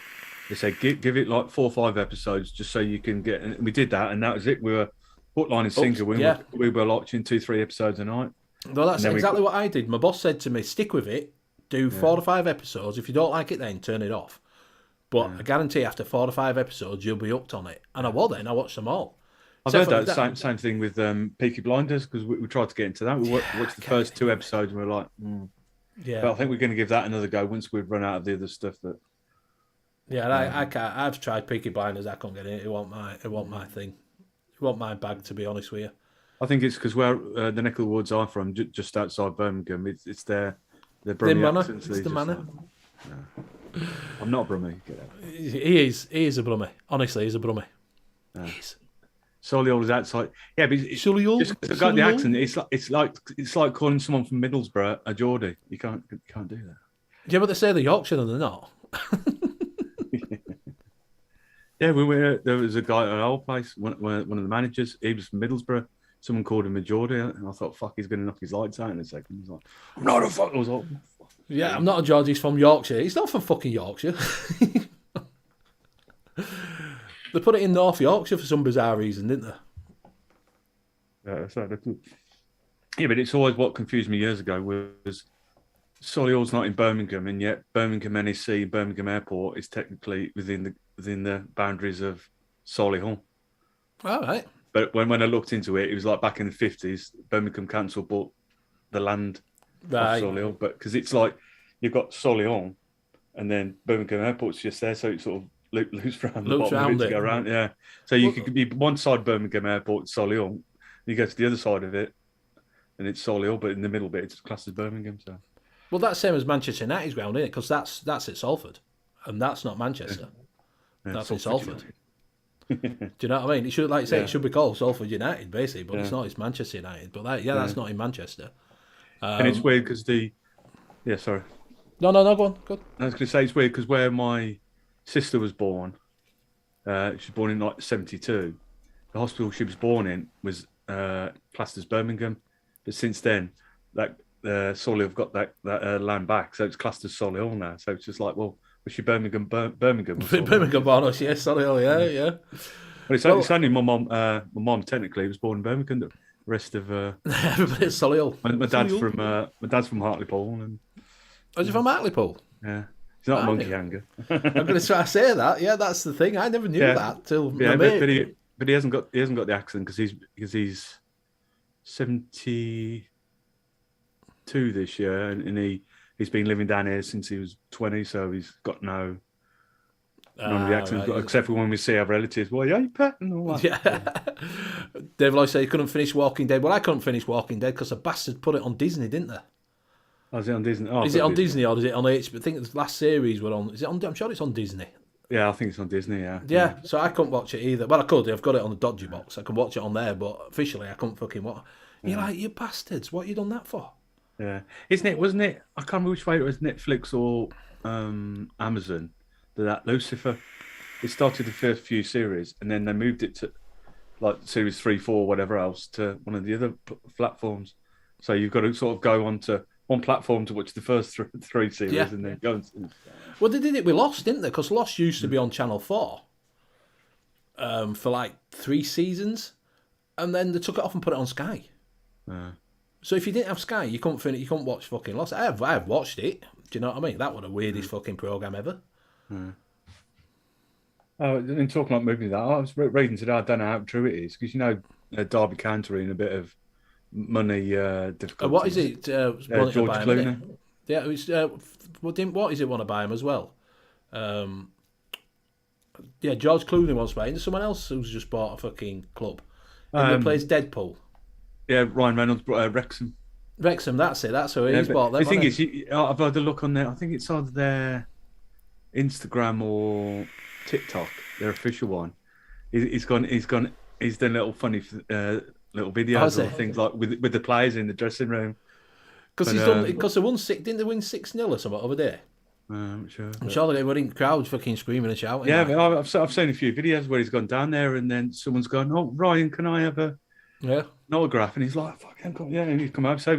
[SPEAKER 5] they said, give it like 4 or 5 episodes just so you can get... And we did that, and that was it. We were hook, line and sinker. We were watching 2-3 episodes a night.
[SPEAKER 4] Well, that's exactly what I did. My boss said to me, stick with it, do 4 to 5 episodes. If you don't like it then, turn it off. But I guarantee after 4 to 5 episodes, you'll be hooked on it. And I was then. I watched them all.
[SPEAKER 5] I've heard that same thing with Peaky Blinders, because we tried to get into that. We watched the first 2 episodes and we were like,
[SPEAKER 4] Yeah.
[SPEAKER 5] But I think we're going to give that another go once we've run out of the other stuff that.
[SPEAKER 4] Yeah, I can't. I've tried Peaky Blinders. I can't get it. It wasn't my thing. It wasn't my bag, to be honest with you.
[SPEAKER 5] I think it's because where the neck of the woods are from, just outside Birmingham. It's their Brummie accents.
[SPEAKER 4] It's the manner.
[SPEAKER 5] Like, I'm not a Brummie. Get out.
[SPEAKER 4] He is a Brummie. Honestly, he's a Brummie. He is.
[SPEAKER 5] Solihull is outside. Yeah, but
[SPEAKER 4] Solihull?
[SPEAKER 5] Just 'cause I've got the accent. It's like calling someone from Middlesbrough a Geordie. You can't do that.
[SPEAKER 4] Yeah, but they say they're Yorkshire and they're not.
[SPEAKER 5] Yeah, there was a guy at our old place, one of the managers. He was from Middlesbrough. Someone called him a Geordie, and I thought, "Fuck, he's going to knock his lights out in a second." He's like, "I'm not a fuck." I was like,
[SPEAKER 4] "Yeah, I'm not a Geordie. He's from Yorkshire. He's not from fucking Yorkshire." They put it in North Yorkshire for some bizarre reason, didn't they?
[SPEAKER 5] Yeah, but it's always what confused me years ago was Solihull's not in Birmingham, and yet Birmingham NEC, Birmingham Airport is technically within the boundaries of Solihull.
[SPEAKER 4] All right.
[SPEAKER 5] But when I looked into it, it was like back in the 50s, Birmingham Council bought the land of Solihull. But because it's like you've got Solihull and then Birmingham Airport's just there, so it sort of loops around the bottom of it to go around. Yeah. So you could be one side Birmingham Airport, Solihull. You go to the other side of it, and it's Solihull, but in the middle bit, it's classed as Birmingham. So.
[SPEAKER 4] Well, that's same as Manchester United's ground, isn't it? Because that's at Salford, and that's not Manchester. Yeah. That's at Salford. Do you know what I mean? It should, like you say, it should be called Salford United, basically, but it's not. It's Manchester United. But that's not in Manchester.
[SPEAKER 5] And it's weird because sorry.
[SPEAKER 4] No, go on. Go on.
[SPEAKER 5] I was going to say it's weird because where my sister was born, she was born in like 72. The hospital she was born in was classed as Birmingham, but since then, that Solihull have got that land back, so it's classed as Solihull now. So it's just like, well, was she Birmingham? Birmingham
[SPEAKER 4] born, yes, Solihull, yeah.
[SPEAKER 5] But it's only my mom. My mom technically was born in Birmingham. The rest of
[SPEAKER 4] everybody's Solihull.
[SPEAKER 5] My dad's from Hartlepool, and
[SPEAKER 4] is he from Hartlepool?
[SPEAKER 5] Yeah. He's not a monkey hanger.
[SPEAKER 4] I'm going to try to say that. Yeah, that's the thing. I never knew that till my mate.
[SPEAKER 5] But he hasn't got the accent because he's 72 this year, and he's been living down here since he was 20, so he's got none of the accent, right. Except for when we see our relatives. Well, yeah, you pet and all that.
[SPEAKER 4] Yeah. Dave Lloyd said he couldn't finish Walking Dead. Well, I couldn't finish Walking Dead because the bastard put it on Disney, didn't they?
[SPEAKER 5] Oh, is it on Disney? Oh,
[SPEAKER 4] is it on Disney or is it on HBO? I think the last series were on. Is it on? I'm sure it's on Disney.
[SPEAKER 5] Yeah, I think it's on Disney. Yeah.
[SPEAKER 4] Yeah. So I couldn't watch it either. Well, I could. I've got it on the dodgy box. I can watch it on there, but officially, I couldn't fucking watch. You're like, you bastards! What you done that for?
[SPEAKER 5] Yeah, isn't it? Wasn't it? I can't remember which way it was. Netflix or Amazon. That Lucifer. It started the first few series, and then they moved it to like series 3, 4, whatever else, to one of the other platforms. So you've got to sort of go onto one platform to watch the first three series, and then go.
[SPEAKER 4] Well, they did it with Lost, didn't they? Because Lost used to be on Channel 4 for like 3 seasons, and then they took it off and put it on Sky. So if you didn't have Sky, you couldn't watch fucking Lost. I have watched it. Do you know what I mean? That was the weirdest fucking program ever.
[SPEAKER 5] Oh, in talking about movies, I was reading today. I don't know how true it is because Derby County in a bit of money difficulties.
[SPEAKER 4] What is it?
[SPEAKER 5] George Clooney.
[SPEAKER 4] Yeah, it's what is it? Want to buy him as well? George Clooney wants to buy him. There's someone else who's just bought a fucking club. He plays Deadpool.
[SPEAKER 5] Yeah, Ryan Reynolds brought Wrexham.
[SPEAKER 4] Wrexham, that's it. That's who he's bought them.
[SPEAKER 5] The thing is, I've had a look on there. I think it's either their Instagram or TikTok, their official one. He's done little funny little videos and things like with the players in the dressing room.
[SPEAKER 4] Because they won 6, didn't they win 6-0 or something over there?
[SPEAKER 5] I'm sure
[SPEAKER 4] they were in crowds fucking screaming and shouting.
[SPEAKER 5] Yeah, but I've seen a few videos where he's gone down there and then someone's gone, "Oh, Ryan, can I have an autograph?" And he's like, "Fucking yeah," and he's come out. So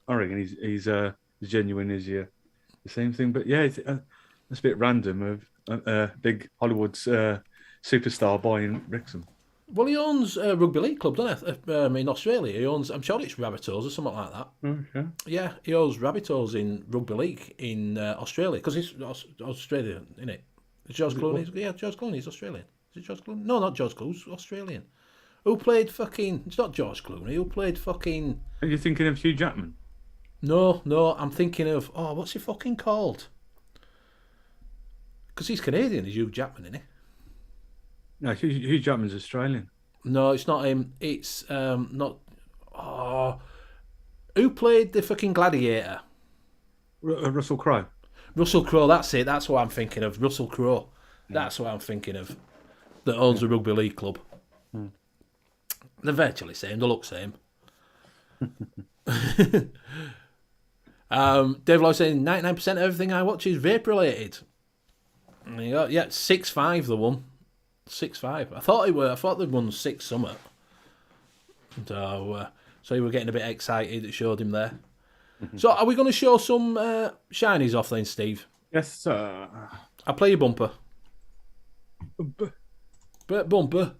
[SPEAKER 5] I reckon he's as genuine as the same thing. But yeah, it's a bit random of big Hollywood superstar buying Wrexham.
[SPEAKER 4] Well, he owns a rugby league club, doesn't he? In Australia, he owns. I'm sure it's Rabbitohs or something like that.
[SPEAKER 5] Oh, sure.
[SPEAKER 4] Yeah, he owns Rabbitohs in rugby league in Australia because he's Australian, isn't it? George Clooney. Yeah, George Clooney's Australian. Is it George Clooney? No, not George Clooney. Australian. Who played fucking? It's not George Clooney. Who played fucking?
[SPEAKER 5] Are you thinking of Hugh Jackman?
[SPEAKER 4] No, I'm thinking of, what's he fucking called? Because he's Canadian, he's Hugh Jackman, isn't he?
[SPEAKER 5] No, Hugh Jackman's Australian.
[SPEAKER 4] No, it's not him. It's not. Oh, who played the fucking Gladiator?
[SPEAKER 5] Russell Crowe.
[SPEAKER 4] Russell Crowe. That's it. That's what I'm thinking of. Russell Crowe. That's what I'm thinking of. That owns a rugby league club. They're virtually same. They look same. Dave Lloyd saying 99% of everything I watch is vape related. And you got, 6'5" the one. 6'5". I thought they'd won 6 summer. So he were getting a bit excited. It showed him there. So are we going to show some shinies off then, Steve?
[SPEAKER 5] Yes, sir.
[SPEAKER 4] I'll play your bumper. Bumper.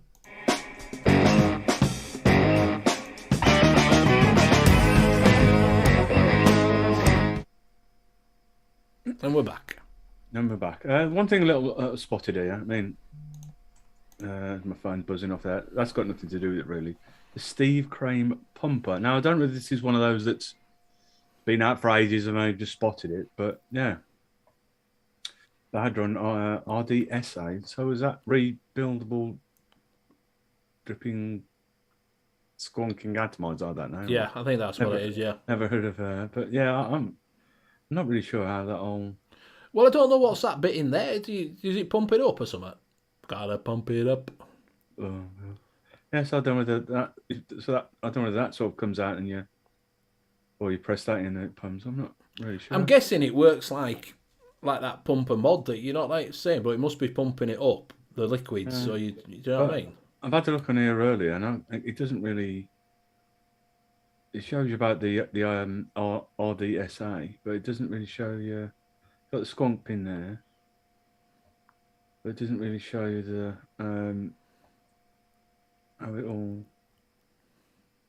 [SPEAKER 4] And we're back.
[SPEAKER 5] And we're back. One thing a little spotted here. I mean, my phone's buzzing off there. That's got nothing to do with it, really. The Steve Crane pumper. Now, I don't know if this is one of those that's been out for ages and I just spotted it, but yeah. They had run RDSA. So is that rebuildable dripping squonking atomides? I don't know.
[SPEAKER 4] Yeah, I think that's what it is, yeah.
[SPEAKER 5] Never heard of her. But yeah, I'm not really sure how that all...
[SPEAKER 4] Well, I don't know what's that bit in there. Does it pump it up or something? Gotta pump it up.
[SPEAKER 5] Oh, yes, I don't know whether that. I don't know whether that sort of comes out and you press that in and it pumps. I'm not really sure.
[SPEAKER 4] I'm guessing it works like that pumper mod that you're not like saying, but it must be pumping it up the liquids. So you know what I mean?
[SPEAKER 5] I've had to look on here earlier, and it doesn't really. It shows you about the RDSA, but it doesn't really show you. Got the squonk pin there, but it doesn't really show you the how it all.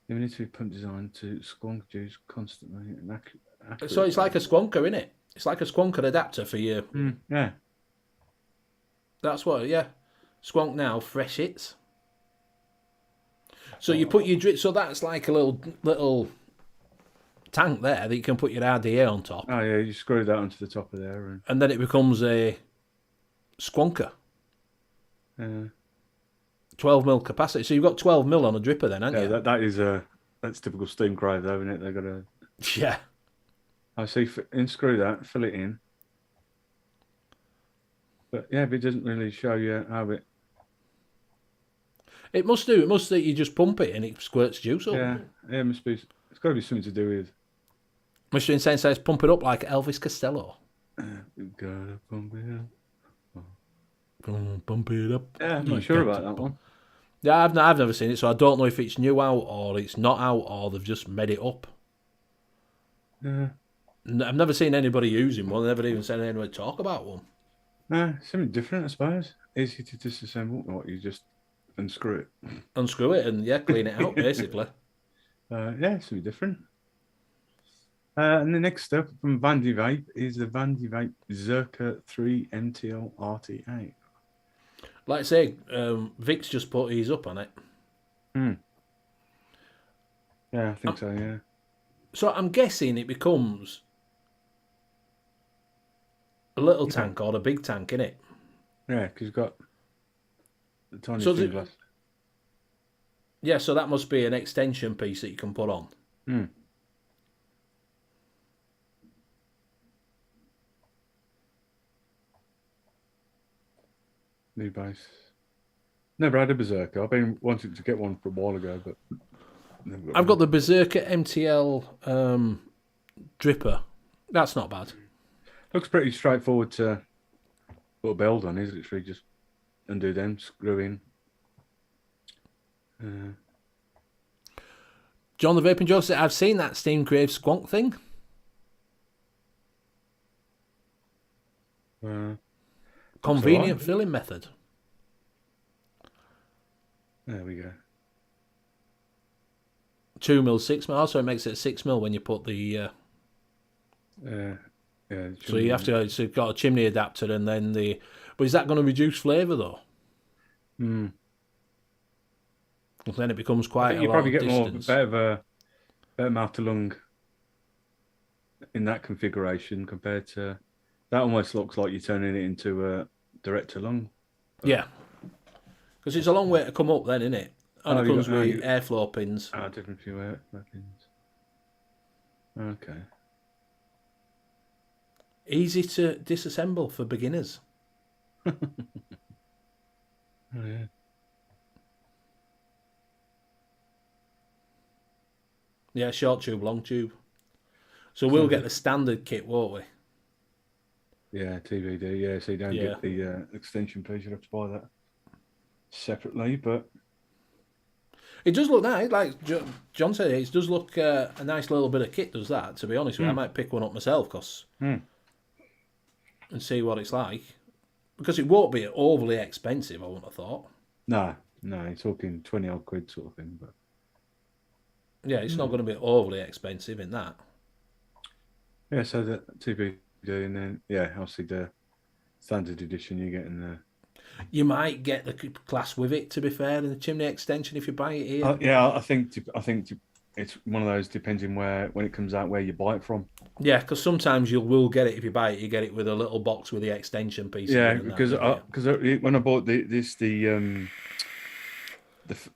[SPEAKER 5] You need to be pump designed to squonk juice constantly and accurate.
[SPEAKER 4] So it's like a squonker, isn't it? It's like a squonker adapter for you.
[SPEAKER 5] Yeah.
[SPEAKER 4] That's what, yeah. Squonk now, fresh hits. So you put your drip. So that's like a little tank there that you can put your RDA on top.
[SPEAKER 5] Oh yeah, you screw that onto the top of there,
[SPEAKER 4] and then it becomes a squonker. 12mm capacity. So you've got 12mm on a dripper then, haven't you?
[SPEAKER 5] That's typical steam crave though, isn't it? They've got to.
[SPEAKER 4] Yeah.
[SPEAKER 5] I see. Unscrew that, fill it in. But yeah, but it doesn't really show you how it.
[SPEAKER 4] It must do. It must that you just pump it and it squirts juice up.
[SPEAKER 5] Yeah, it must be. It's got to be something to do with.
[SPEAKER 4] Mr. Insane says, pump it up like Elvis Costello.
[SPEAKER 5] Gotta pump it up.
[SPEAKER 4] Pump it up.
[SPEAKER 5] Yeah, I'm not sure about that one.
[SPEAKER 4] Yeah, I've never seen it, so I don't know if it's new out or it's not out or they've just made it up.
[SPEAKER 5] Yeah.
[SPEAKER 4] I've never seen anybody using one. I've never even seen anyone talk about one.
[SPEAKER 5] No, something different, I suppose. Easy to disassemble. What, you just unscrew it?
[SPEAKER 4] Unscrew it and, clean it out, basically.
[SPEAKER 5] Yeah, something different. And the next step from Vandy Vape is the Vandy Vape Zerka 3 MTL RT8.
[SPEAKER 4] Like I say, Vic's just put his up on it.
[SPEAKER 5] Yeah, I think so, yeah.
[SPEAKER 4] So I'm guessing it becomes a little tank or a big tank, innit?
[SPEAKER 5] Yeah, because you've got the tiny thing glass.
[SPEAKER 4] Yeah, so that must be an extension piece that you can put on.
[SPEAKER 5] New base. Never had a Berserker. I've been wanting to get one for a while ago, but
[SPEAKER 4] I've got the Berserker MTL dripper. That's not bad.
[SPEAKER 5] Looks pretty straightforward to put a belt on. Is literally just undo them, screw in.
[SPEAKER 4] John the Vaping Joke said, I've seen that Steam Crave squonk thing. Convenient filling method.
[SPEAKER 5] There we go.
[SPEAKER 4] 2mm, 6mm. Also, it makes it 6mm when you put the.
[SPEAKER 5] Yeah.
[SPEAKER 4] So you have to. So you've got a chimney adapter, and then the. But is that going to reduce flavour though? Then it becomes quite.
[SPEAKER 5] You probably get distance. Better mouth to lung in that configuration compared to that. Almost looks like you're turning it into a direct to lung.
[SPEAKER 4] Yeah. Because it's a long way to come up then, isn't it? And it comes with airflow pins.
[SPEAKER 5] Different few airflow pins. Okay.
[SPEAKER 4] Easy to disassemble for beginners.
[SPEAKER 5] Oh, yeah.
[SPEAKER 4] Yeah, short tube, long tube. So we'll get the standard kit, won't we?
[SPEAKER 5] Yeah, TVD. Yeah, so you don't get the extension piece. You have to buy that separately, but
[SPEAKER 4] it does look nice. Like John said, it does look a nice little bit of kit. Does that? To be honest with you, I might pick one up myself, and see what it's like. Because it won't be overly expensive, I wouldn't have thought.
[SPEAKER 5] No, you're talking 20 odd quid sort of thing, but
[SPEAKER 4] yeah, it's not going to be overly expensive in that.
[SPEAKER 5] Yeah, so the TVD and then obviously the standard edition you get in there.
[SPEAKER 4] You might get the class with it, to be fair, in the chimney extension if you buy it here.
[SPEAKER 5] I think it's one of those depending when it comes out where you buy it from.
[SPEAKER 4] Yeah, because sometimes you will get it if you buy it. You get it with a little box with the extension piece.
[SPEAKER 5] Yeah, because when I bought the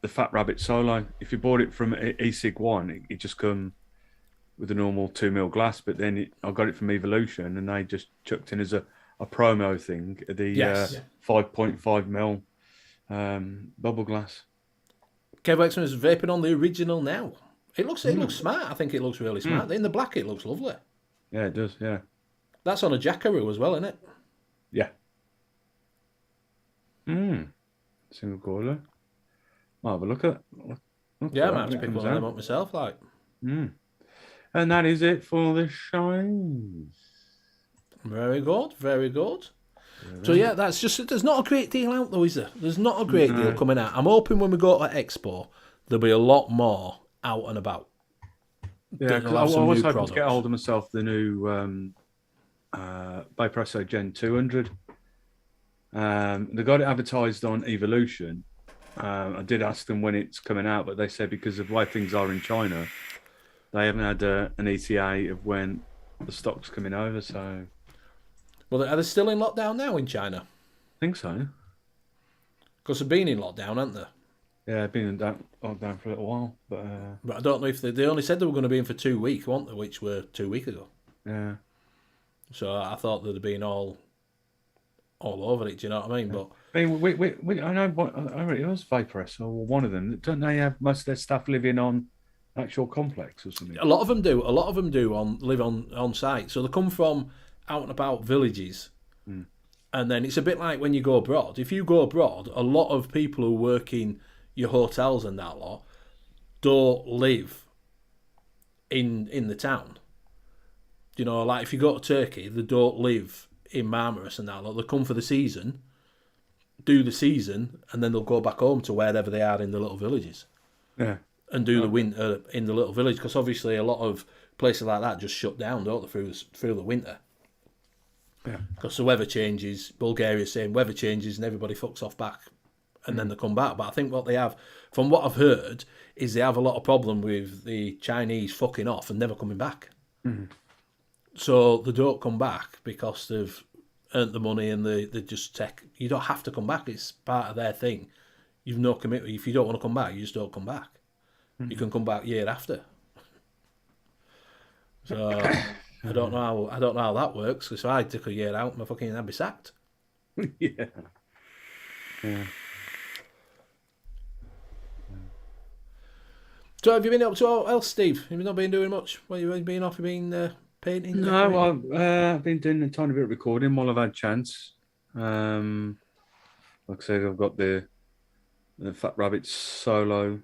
[SPEAKER 5] Fat Rabbit Solo, if you bought it from eSig One, it just come with a normal 2mm glass. But then I got it from Evolution, and they just chucked in as a promo thing the 5.5mm bubble glass.
[SPEAKER 4] Kev Wexman is vaping on the original now. It looks smart. I think it looks really smart. In the black, it looks lovely.
[SPEAKER 5] Yeah, it does. Yeah,
[SPEAKER 4] that's on a Jackaroo as well, isn't it?
[SPEAKER 5] Yeah. Single coiler. I'll have a look at.
[SPEAKER 4] Yeah, I might have to pick one of them up myself. Like.
[SPEAKER 5] And that is it for the shows.
[SPEAKER 4] Very good, very good. So yeah, that's just. There's not a great deal out though, is there? There's not a great deal coming out. I'm hoping when we go to Expo, there'll be a lot more out and about.
[SPEAKER 5] Yeah, because I was hoping to get hold of myself the new Vaporesso Gen 200. They got it advertised on Evolution. I did ask them when it's coming out, but they said because of the way things are in China, they haven't had an ETA of when the stock's coming over. So,
[SPEAKER 4] well, are they still in lockdown now in China?
[SPEAKER 5] I think so.
[SPEAKER 4] Because they've been in lockdown, haven't they?
[SPEAKER 5] Yeah, been in lockdown for a little while, but
[SPEAKER 4] I don't know if they only said they were going to be in for 2 weeks, weren't they? Which were 2 weeks ago.
[SPEAKER 5] Yeah.
[SPEAKER 4] So I thought they'd been all over it. Do you know what I mean?
[SPEAKER 5] Yeah.
[SPEAKER 4] But
[SPEAKER 5] I mean, I know it was Vaporesso or one of them. Don't they have most of their staff living on actual complex or something?
[SPEAKER 4] A lot of them do. A lot of them do live on site. So they come from out and about villages. And then it's a bit like when you go abroad. If you go abroad, a lot of people who work in your hotels and that lot don't live in the town. You know, like if you go to Turkey, they don't live in Marmaris and that lot. They come for the season, do the season, and then they'll go back home to wherever they are in the little villages.
[SPEAKER 5] Yeah.
[SPEAKER 4] And do the winter in the little village, because obviously a lot of places like that just shut down, don't they, through the winter.
[SPEAKER 5] Yeah.
[SPEAKER 4] Because the weather changes, Bulgaria's saying weather changes and everybody fucks off back and then they come back. But I think what they have, from what I've heard, is they have a lot of problem with the Chinese fucking off and never coming back. So they don't come back because they've earned the money and they just take... You don't have to come back. It's part of their thing. You've no commitment. If you don't want to come back, you just don't come back. You can come back year after. So I don't know how that works. Because if I took a year out, I'd be sacked.
[SPEAKER 5] Yeah.
[SPEAKER 4] So have you been up to all else, Steve? Have you not been doing much? Well, you've been off, you've been painting?
[SPEAKER 5] No, I've been doing a tiny bit of recording while I've had a chance. Like I said, I've got the Fat Rabbit Solo.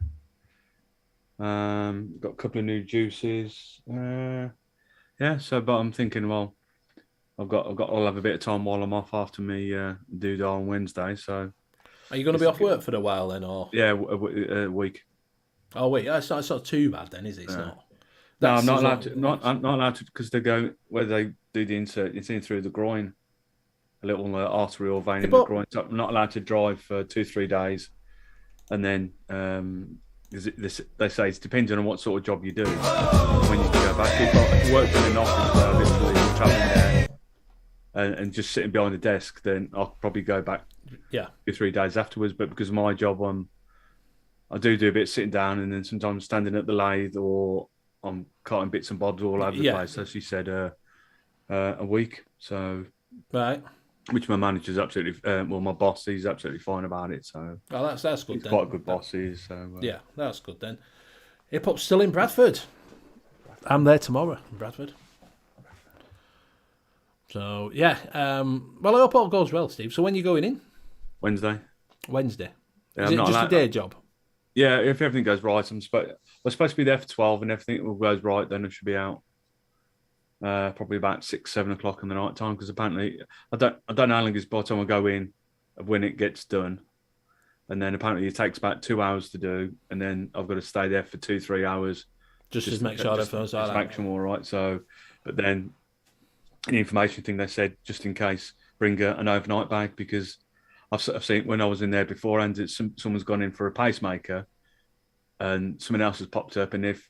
[SPEAKER 5] Got a couple of new juices. But I'm thinking, well, I'll have a bit of time while I'm off after me doodah on Wednesday. So,
[SPEAKER 4] are you going to be off work for a while then, or?
[SPEAKER 5] Yeah, a week.
[SPEAKER 4] Oh wait, it's not too bad then, is it? It's not.
[SPEAKER 5] No, I'm not allowed to. I'm not allowed to because they go where they do the insert. It's in through the groin, a little arterial vein in the groin. So I'm not allowed to drive for 2-3 days, and then they say it's depending on what sort of job you do when you can go back. If I worked in an office where I literally traveling there and just sitting behind the desk, then I'll probably go back 2-3 days afterwards. But because of my job, I do a bit sitting down and then sometimes standing at the lathe, or I'm cutting bits and bobs all over the place. As she said, a week. So
[SPEAKER 4] right.
[SPEAKER 5] Which my manager's absolutely, my boss, he's absolutely fine about it. So
[SPEAKER 4] that's good.
[SPEAKER 5] He's
[SPEAKER 4] then.
[SPEAKER 5] quite a good boss, he is. So
[SPEAKER 4] yeah, that's good then. Hip Hop's still in Bradford. I'm there tomorrow in Bradford. So yeah, well, I hope all goes well, Steve. So when are you going in?
[SPEAKER 5] Wednesday.
[SPEAKER 4] Yeah, is
[SPEAKER 5] I'm
[SPEAKER 4] it
[SPEAKER 5] not
[SPEAKER 4] just
[SPEAKER 5] allowed,
[SPEAKER 4] a day job?
[SPEAKER 5] Yeah, if everything goes right, we're supposed to be there for 12, and everything goes right, then I should be out. Probably about 6-7 o'clock in the night time, because apparently I don't know how long it's by the time I go in when it gets done, and then apparently it takes about 2 hours to do, and then I've got to stay there for 2-3 hours
[SPEAKER 4] just to make sure everything's all right.
[SPEAKER 5] Make sure I'm all right. So, but then the information thing they said, just in case, bring an overnight bag, because I've seen when I was in there beforehand, someone's gone in for a pacemaker, and someone else has popped up, and if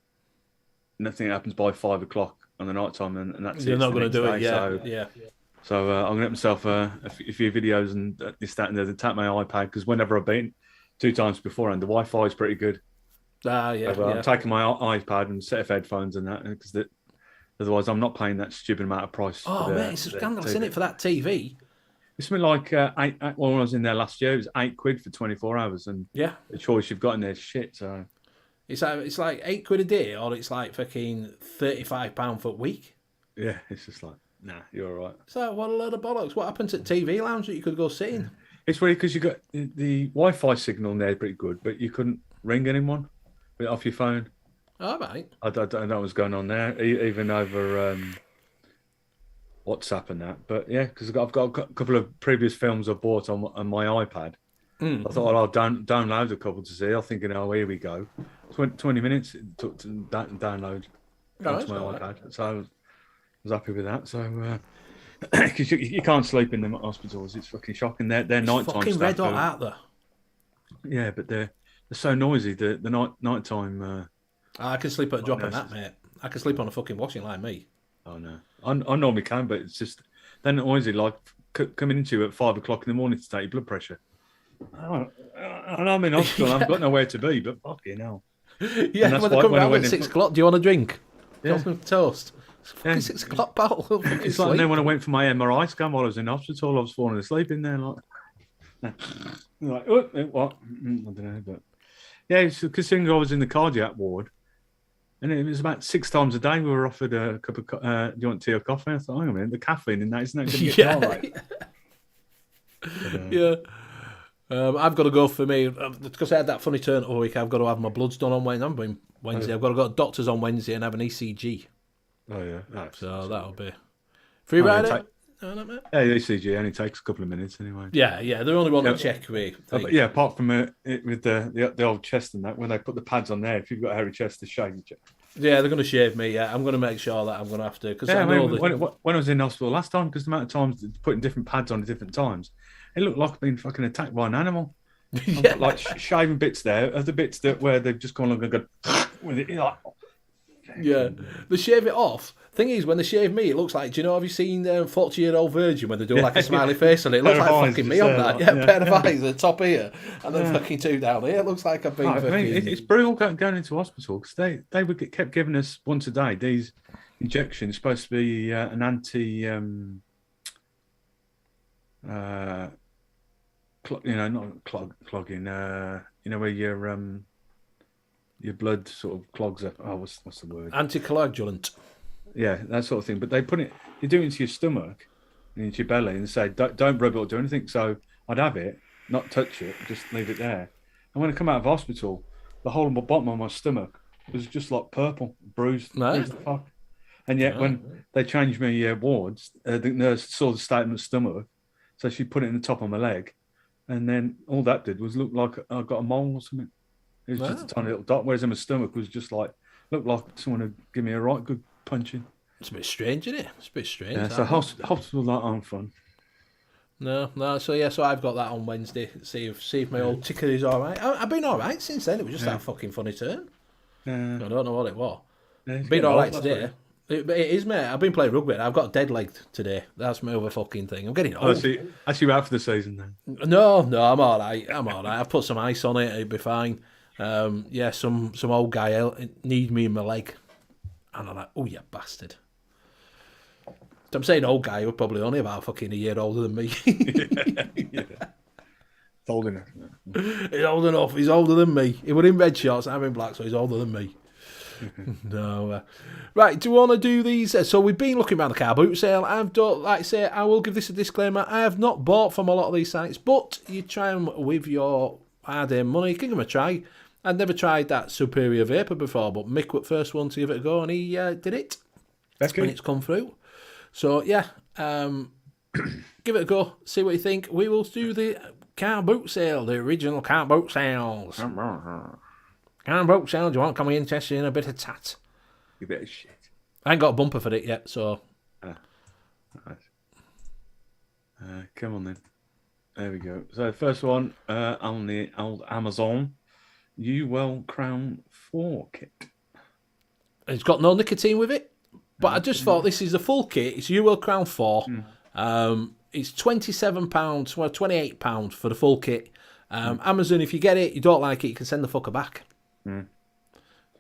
[SPEAKER 5] nothing happens by 5 o'clock on the night time, and that's
[SPEAKER 4] you're not going to do it.
[SPEAKER 5] So I'm going to get myself a few videos and this, that, and the other. Tap my iPad, because whenever I've been 2 times beforehand, the Wi-Fi is pretty good. I'm taking my iPad and set of headphones and that, because otherwise I'm not paying that stupid amount of price.
[SPEAKER 4] Oh man, it's scandalous, isn't it, for that TV?
[SPEAKER 5] It's something like when I was in there last year, it was £8 for 24 hours, and the choice you've got in there is shit. So
[SPEAKER 4] it's like £8 a day, or it's like fucking £35 for a week.
[SPEAKER 5] Yeah, it's just like, nah, you're all right.
[SPEAKER 4] So what a load of bollocks! What happens at TV Lounge that you could go sit in?
[SPEAKER 5] It's weird because you got the Wi-Fi signal in there pretty good, but you couldn't ring anyone off your phone.
[SPEAKER 4] All right.
[SPEAKER 5] I don't know what's going on there, even over WhatsApp and that. But yeah, because I've got a couple of previous films I bought on my iPad. I thought, well, I'll download a couple to see. I'm thinking, oh, here we go. 20 minutes it took to download onto my iPad. So I was happy with that. So because you can't sleep in them at hospitals, it's fucking shocking. They're nighttime
[SPEAKER 4] fucking
[SPEAKER 5] stuff.
[SPEAKER 4] red hot out there.
[SPEAKER 5] Yeah, but they're so noisy. The nighttime.
[SPEAKER 4] I can sleep at a drop of that, mate. I can sleep on a fucking washing line, me.
[SPEAKER 5] Oh no, I normally can, but it's just they're noisy. Like coming into you at 5 o'clock in the morning to take your blood pressure. And I'm in hospital. I've got nowhere to be, but fucking hell.
[SPEAKER 4] Yeah, when they come round at 6 o'clock, do you want a drink?
[SPEAKER 5] Yeah.
[SPEAKER 4] Some toast. It's fucking 6 o'clock, pal.
[SPEAKER 5] It's like then when I went for my MRI scan while I was in hospital, I was falling asleep in there. Like what? I don't know, but yeah, it's considering I was in the cardiac ward, and it was about 6 times a day we were offered a cup of. Do you want tea or coffee? I thought, hang on a minute, the caffeine in that isn't that going to get all right? But,
[SPEAKER 4] yeah. I've got to go for me because I had that funny turn over week. I've got to have my bloods done on Wednesday. I've got to go to doctors on Wednesday and have an ECG.
[SPEAKER 5] Oh yeah,
[SPEAKER 4] so that'll be free ride. Yeah,
[SPEAKER 5] the ECG only takes a couple of minutes anyway.
[SPEAKER 4] Yeah, they're only one to check me.
[SPEAKER 5] Yeah, apart from with the old chest and that, when they put the pads on there, if you've got a hairy chest, they shave your chest.
[SPEAKER 4] Yeah, they're going to shave me. Yeah, I'm going to make sure that I'm going to have to. Because
[SPEAKER 5] when I was in hospital last time, because the amount of times putting different pads on at different times, it looked like I've been fucking attacked by an animal. I've got like shaving bits there, the bits where they've just gone along and gone with it. Like,
[SPEAKER 4] yeah, they shave it off. Thing is, when they shave me, it looks like. Do you know? Have you seen 40-year-old Virgin when they do like a smiley face on it? It looks like fucking me on that. Yeah, pair of eyes, the top here, and then fucking 2 down here. It looks like I've been.
[SPEAKER 5] It's brutal going into hospital because they kept giving us once a day these injections. Supposed to be an anti. Not clogging. Where your blood sort of clogs up. Oh, what's the word?
[SPEAKER 4] Anticoagulant.
[SPEAKER 5] Yeah, that sort of thing. But they do it into your stomach and into your belly and say, don't rub it or do anything. So I'd have it, not touch it, just leave it there. And when I come out of hospital, the whole of my bottom of my stomach was just like purple, bruised the fuck. And yet when they changed me wards, the nurse saw the state of my stomach, so she put it in the top of my leg. And then all that did was look like I got a mole or something. It was just a tiny little dot, whereas in my stomach was just like, looked like someone had given me a right good punching.
[SPEAKER 4] It's a bit strange, isn't it? It's a bit strange.
[SPEAKER 5] Yeah, so hospitals aren't fun.
[SPEAKER 4] No. So yeah, so I've got that on Wednesday. See if my old ticker is all right. I've been all right since then. It was just that fucking funny turn. I don't know what it was. Been all right today. It is, mate. I've been playing rugby. I've got dead legged today. That's my other fucking thing. I'm getting old.
[SPEAKER 5] That's you out for the season then.
[SPEAKER 4] No, I'm all right. I've put some ice on it. It'll be fine. Some old guy need me in my leg, and I'm like, oh, you bastard. I'm saying old guy, we're probably only about fucking a year older than me.
[SPEAKER 5] It's old enough.
[SPEAKER 4] He's old enough. He's older than me. He was in red shorts, I'm in black, so he's older than me. No. Right, do you want to do these? So we've been looking around the car boot sale. I've done, like I say, I will give this a disclaimer. I have not bought from a lot of these sites, but you try them with your hard-earned money. Give them a try. I'd never tried that Superior Vapor before, but Mick was the first one to give it a go, and he did it.
[SPEAKER 5] Becky?
[SPEAKER 4] And it's come through. So, yeah, give it a go. See what you think. We will do the car boot sale, the original car boot sales. Car boot sale, do you want to come interested in a bit of tat?
[SPEAKER 5] You bit of shit.
[SPEAKER 4] I ain't got a bumper for it yet, so...
[SPEAKER 5] Nice. Come on then. There we go. So the first one on the old Amazon, U.L. Crown 4 kit.
[SPEAKER 4] It's got no nicotine with it. But I just thought this is a full kit. It's UL Crown 4. It's £27, well, £28 for the full kit. Amazon, if you get it, you don't like it, you can send the fucker back. Do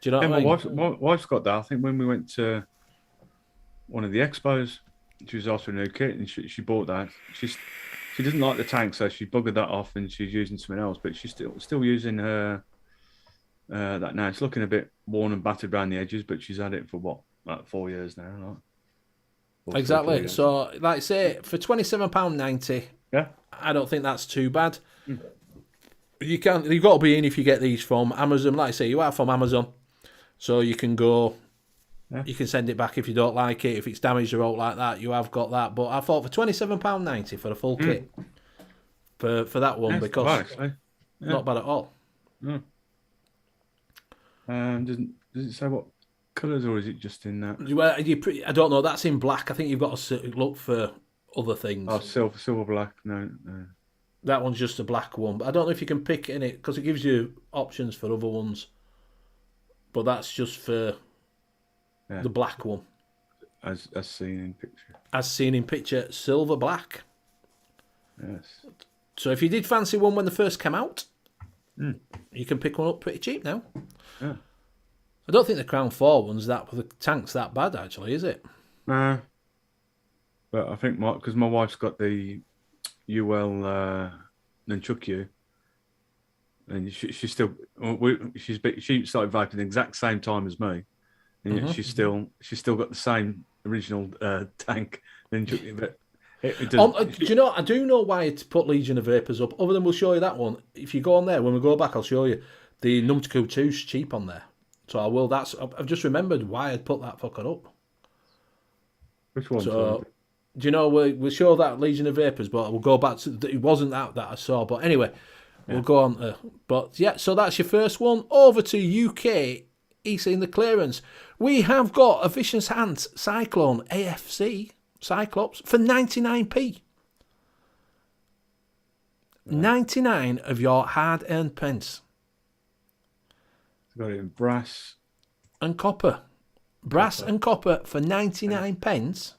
[SPEAKER 4] you know what I mean?
[SPEAKER 5] My wife's got that. I think when we went to one of the expos, she was after a new kit and she bought that. She doesn't like the tank, so she buggered that off and she's using something else. But she's still using her that now. It's looking a bit worn and battered around the edges, but she's had it for what? Like 4 years now, right?
[SPEAKER 4] Exactly. So, like I say, for £27.90,
[SPEAKER 5] yeah,
[SPEAKER 4] I don't think that's too bad. You've got to be in if you get these from Amazon. Like I say, you are from Amazon, so you can go. Yeah. You can send it back if you don't like it. If it's damaged or out like that, you have got that. But I thought for £27.90 for the full kit for that one, because not bad at all.
[SPEAKER 5] Does it say what colours, or is it just in that?
[SPEAKER 4] Well, I don't know. That's in black. I think you've got to look for other things.
[SPEAKER 5] Oh, silver black. No.
[SPEAKER 4] That one's just a black one. But I don't know if you can pick in it, because it gives you options for other ones. But that's just for the black one.
[SPEAKER 5] As seen in picture.
[SPEAKER 4] As seen in picture, silver black.
[SPEAKER 5] Yes.
[SPEAKER 4] So if you did fancy one when they first came out, you can pick one up pretty cheap now.
[SPEAKER 5] Yeah.
[SPEAKER 4] I don't think the Crown 4 one's the tank's that bad, actually, is it?
[SPEAKER 5] No. But I think because my wife's got the UL Nunchukyu, and she still she started vaping the exact same time as me, and yet she's still got the same original tank Nunchukyu. But
[SPEAKER 4] do you know? I do know why to put Legion of Vapors up. Other than we'll show you that one. If you go on there when we go back, I'll show you the Numtiku 2's cheap on there. So I will. I've just remembered why I'd put that fucker up.
[SPEAKER 5] Which one?
[SPEAKER 4] So, do you know, we'll show that Legion of Vapors, but we'll go back to, it wasn't that I saw. But anyway, we'll go on to, but yeah, so that's your first one. Over to UK, EC in the clearance. We have got a Vicious Hands Cyclone AFC Cyclops for 99p. 99 of your hard-earned pence.
[SPEAKER 5] Got it in brass
[SPEAKER 4] and copper. Brass and copper for 99 pence.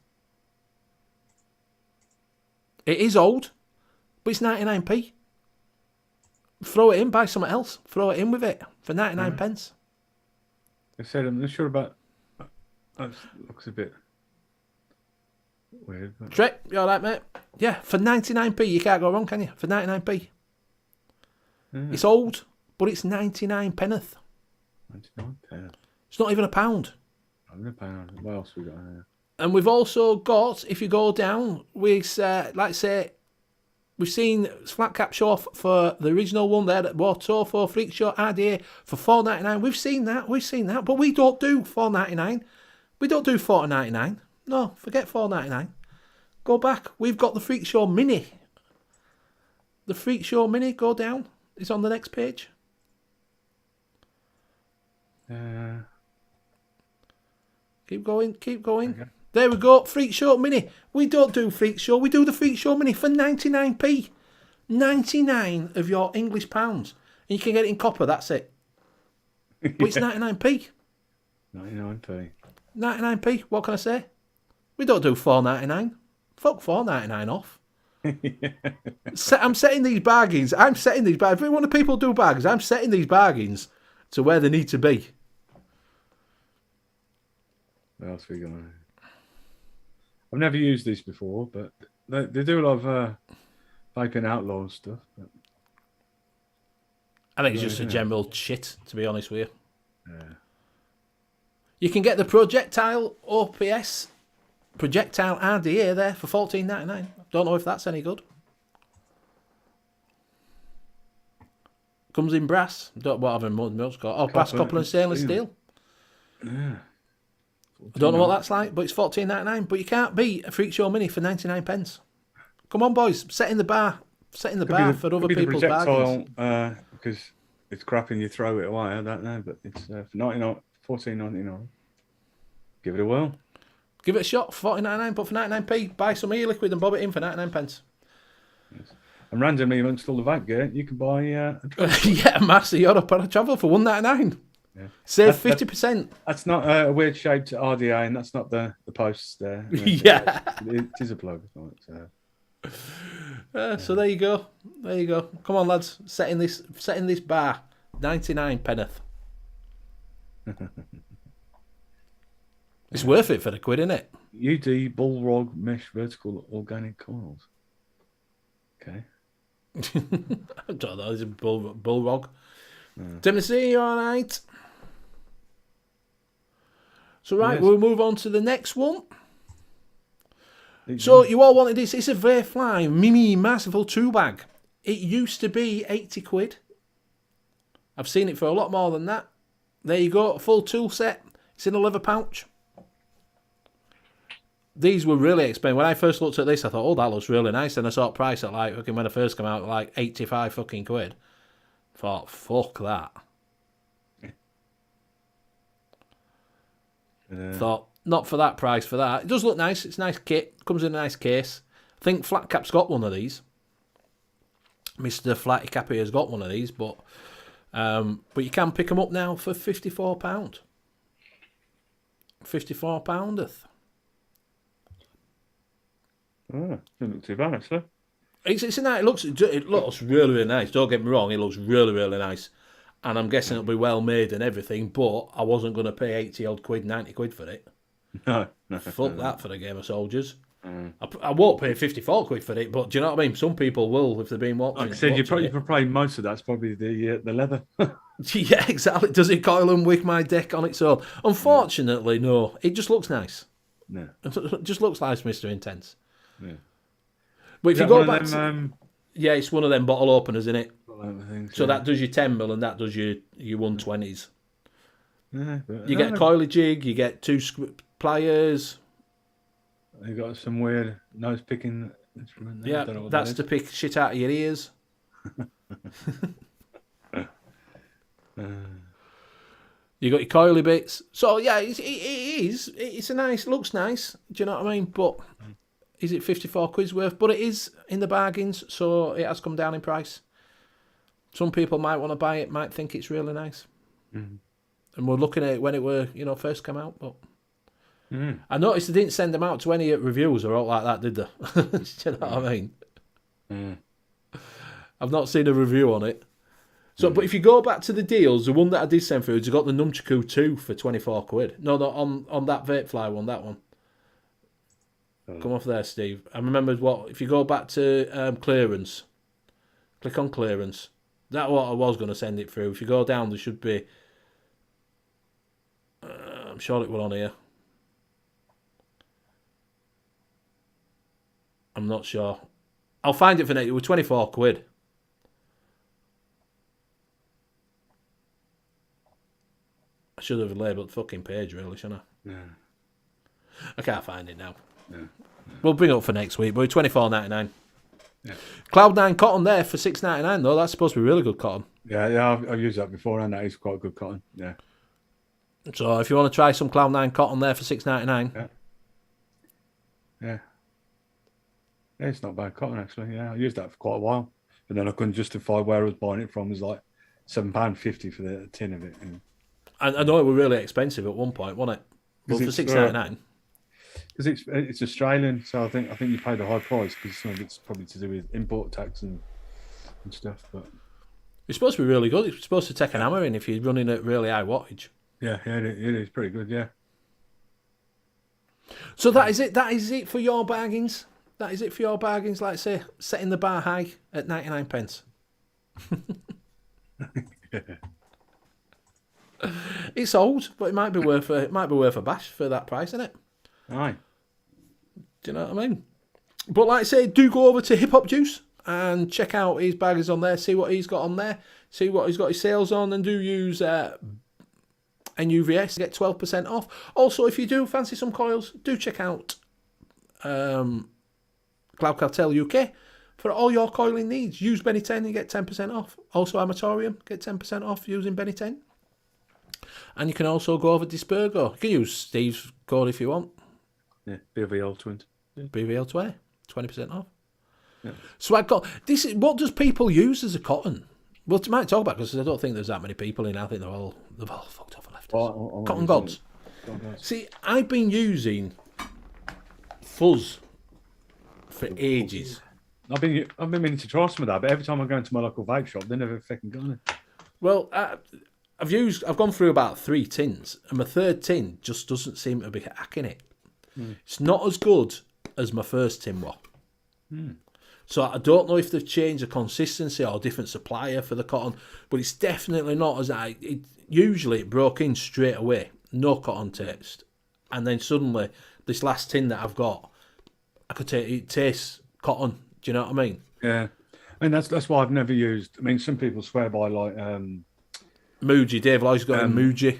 [SPEAKER 4] It is old, but it's 99p. Throw it in, buy something else. Throw it in with it for 99 pence.
[SPEAKER 5] I said I'm not sure about. That looks a bit weird. But...
[SPEAKER 4] Trick, you all right, mate? Yeah, for 99p, you can't go wrong, can you? For 99p. It's old, but it's 99 penneth.
[SPEAKER 5] 99 pence.
[SPEAKER 4] It's not even a pound.
[SPEAKER 5] Not a pound. What else we got here?
[SPEAKER 4] And we've also got, if you go down, like I say, we've seen Flat Cap Show for the original one there at Tofo Freak Show RDA for $4.99. We've seen that, but we don't do $4.99. We don't do $4.99. No, forget $4.99. Go back. We've got the Freak Show Mini. The Freak Show Mini, go down. It's on the next page. Keep going. There we go. Freak Show Mini. We don't do Freak Show. We do the Freak Show Mini for 99p. 99 of your English pounds. And you can get it in copper. That's it. But it's 99p.
[SPEAKER 5] 99p.
[SPEAKER 4] 99p. What can I say? We don't do $4.99. Fuck $4.99 off. I'm setting these bargains. If one of the people do bargains, I'm setting these bargains to where they need to be.
[SPEAKER 5] What else we got? I've never used these before, but they do a lot of vaping outlaw stuff. But...
[SPEAKER 4] I think it's just a general shit, to be honest with you.
[SPEAKER 5] Yeah.
[SPEAKER 4] You can get the projectile OPS, projectile RDA there for $14.99. Don't know if that's any good. Comes in brass. Don't what have most got. Oh, brass, copper, and stainless steel.
[SPEAKER 5] Yeah.
[SPEAKER 4] I don't know what that's like, but it's $14.99. But you can't beat a Freak Show Mini for 99 pence. Come on, boys, setting the bar for other people's bargains.
[SPEAKER 5] Because it's crap and you throw it away. I don't know, but it's for $14.99. Give it a whirl.
[SPEAKER 4] Give it a shot. $14.99, but for 99p, buy some e-liquid and bob it in for 99 pence.
[SPEAKER 5] Yes. And randomly amongst all the vape gear, you can buy a
[SPEAKER 4] yeah, Master Europe on a travel for $1.99.
[SPEAKER 5] Yeah.
[SPEAKER 4] Save 50%.
[SPEAKER 5] That's not a weird shaped RDA, and that's not the posts there.
[SPEAKER 4] Yeah.
[SPEAKER 5] It is a plug.
[SPEAKER 4] So there you go. There you go. Come on, lads. Setting this bar. 99 penneth. It's worth it for the quid, isn't it?
[SPEAKER 5] UD Bullrog Mesh Vertical Organic Coils. Okay.
[SPEAKER 4] I don't know. It's a bullrog. Timothy, you all right? So, right,
[SPEAKER 5] yes.
[SPEAKER 4] We'll move on to the next one. So, you all wanted this. It's a Vapefly Mimi Masterful 2-bag. It used to be 80 quid. I've seen it for a lot more than that. There you go. A full tool set. It's in a leather pouch. These were really expensive. When I first looked at this, I thought, oh, that looks really nice. And I saw it priced at like, when I first came out, like 85 fucking quid. Thought, fuck that. Thought, not for that price for that. It does look nice. It's a nice kit. Comes in a nice case. I think Flat Cap's got one of these. Mr. Flatty Cappy has got one of these, but you can pick them up now for £54. £54.
[SPEAKER 5] Oh, doesn't look too bad, actually.
[SPEAKER 4] It's a nice. It looks really, really nice. Don't get me wrong. It looks really, really nice, and I'm guessing it'll be well made and everything. But I wasn't going to pay 80 odd quid, 90 quid for it.
[SPEAKER 5] No.
[SPEAKER 4] Fuck that for the Game of Soldiers. I won't pay 54 quid for it, but do you know what I mean? Some people will if they've been watching.
[SPEAKER 5] Like I said, you probably most of that's probably the leather.
[SPEAKER 4] Yeah, exactly. Does it coil and wick my deck on its own? Unfortunately, no. It just looks nice.
[SPEAKER 5] No.
[SPEAKER 4] It just looks nice, Mr. Intense.
[SPEAKER 5] Yeah.
[SPEAKER 4] But if you go back to... Yeah, it's one of them bottle openers, isn't it? So that does your 10mm and that does your 120s.
[SPEAKER 5] Yeah,
[SPEAKER 4] you get a coily jig, you get 2 pliers.
[SPEAKER 5] You got some weird nose picking instrument there.
[SPEAKER 4] Yeah, that's to pick shit out of your ears. You got your coily bits. So yeah, it's a nice, looks nice. Do you know what I mean? But is it 54 quid's worth? But it is in the bargains, so it has come down in price. Some people might want to buy it, might think it's really nice.
[SPEAKER 5] Mm-hmm.
[SPEAKER 4] And we're looking at it when it were, first come out. But I noticed they didn't send them out to any reviews or all like that, did they? Do you know what I mean? I've not seen a review on it. So, but if you go back to the deals, the one that I did send through, it's got the Nunchaku 2 for 24 quid. No, on that Vapefly one, that one. Come off there, Steve. I remembered if you go back to clearance, click on clearance. That's what I was going to send it through. If you go down, there should be... I'm sure it was on here. I'm not sure. I'll find it for next. It was 24 quid. I should have labelled the fucking page, really, shouldn't I?
[SPEAKER 5] Yeah.
[SPEAKER 4] I can't find it now.
[SPEAKER 5] Yeah.
[SPEAKER 4] We'll bring it up for next week, but it's $24.99.
[SPEAKER 5] Yeah.
[SPEAKER 4] Cloud9 cotton there for $6.99 though. That's supposed to be really good cotton.
[SPEAKER 5] Yeah, I've used that before, and that is quite good cotton. Yeah.
[SPEAKER 4] So if you want to try some Cloud9 cotton there for $6.99,
[SPEAKER 5] Yeah. Yeah, it's not bad cotton actually. Yeah, I used that for quite a while, but then I couldn't justify where I was buying it from. It was like £7.50 for the tin of it.
[SPEAKER 4] I know it was really expensive at one point, wasn't it? But for $6.99.
[SPEAKER 5] Because it's Australian, so I think you pay the high price because some of it's probably to do with import tax and stuff. But
[SPEAKER 4] it's supposed to be really good. It's supposed to take an hammer in if you're running at really high wattage.
[SPEAKER 5] yeah, it is pretty good. Yeah.
[SPEAKER 4] So that is it. That is it for your bargains. That is it for your bargains. Like say, setting the bar high at 99 pence. It's old, but it might be worth a bash for that price, isn't it?
[SPEAKER 5] Aye.
[SPEAKER 4] Do you know what I mean? But like I say, do go over to Hip Hop Juice and check out his baggers on there. See what he's got on there. See what he's got his sales on, and do use N.U.V.S. to get 12% off. Also, if you do fancy some coils, do check out Cloud Cartel UK for all your coiling needs. Use Benny 10 and get 10% off. Also, Amatorium, get 10% off using Benny 10. And you can also go over Dispergo. You can use Steve's code if you want.
[SPEAKER 5] Yeah, BVL Twins.
[SPEAKER 4] BVL20, 20% off.
[SPEAKER 5] Yeah.
[SPEAKER 4] So I've got this. What does people use as a cotton? Well, I might talk about because I don't think there's that many people in. I think they've all fucked off and left us. Cotton gods. See, I've been using fuzz for ages.
[SPEAKER 5] I've been meaning to try some of that, but every time I go into my local vape shop, they never fucking got it.
[SPEAKER 4] Well, I've gone through about 3 tins, and my third tin just doesn't seem to be hacking it. It's not as good as my first tin was. So I don't know if they've changed the consistency or a different supplier for the cotton, but it's definitely not as usually it broke in straight away, no cotton taste, and then suddenly this last tin that I've got, I could take it tastes cotton. Do you know what I mean?
[SPEAKER 5] Yeah, I mean that's why I've never used. I mean, some people swear by like
[SPEAKER 4] Muji. Dave Lloyd's got a Muji.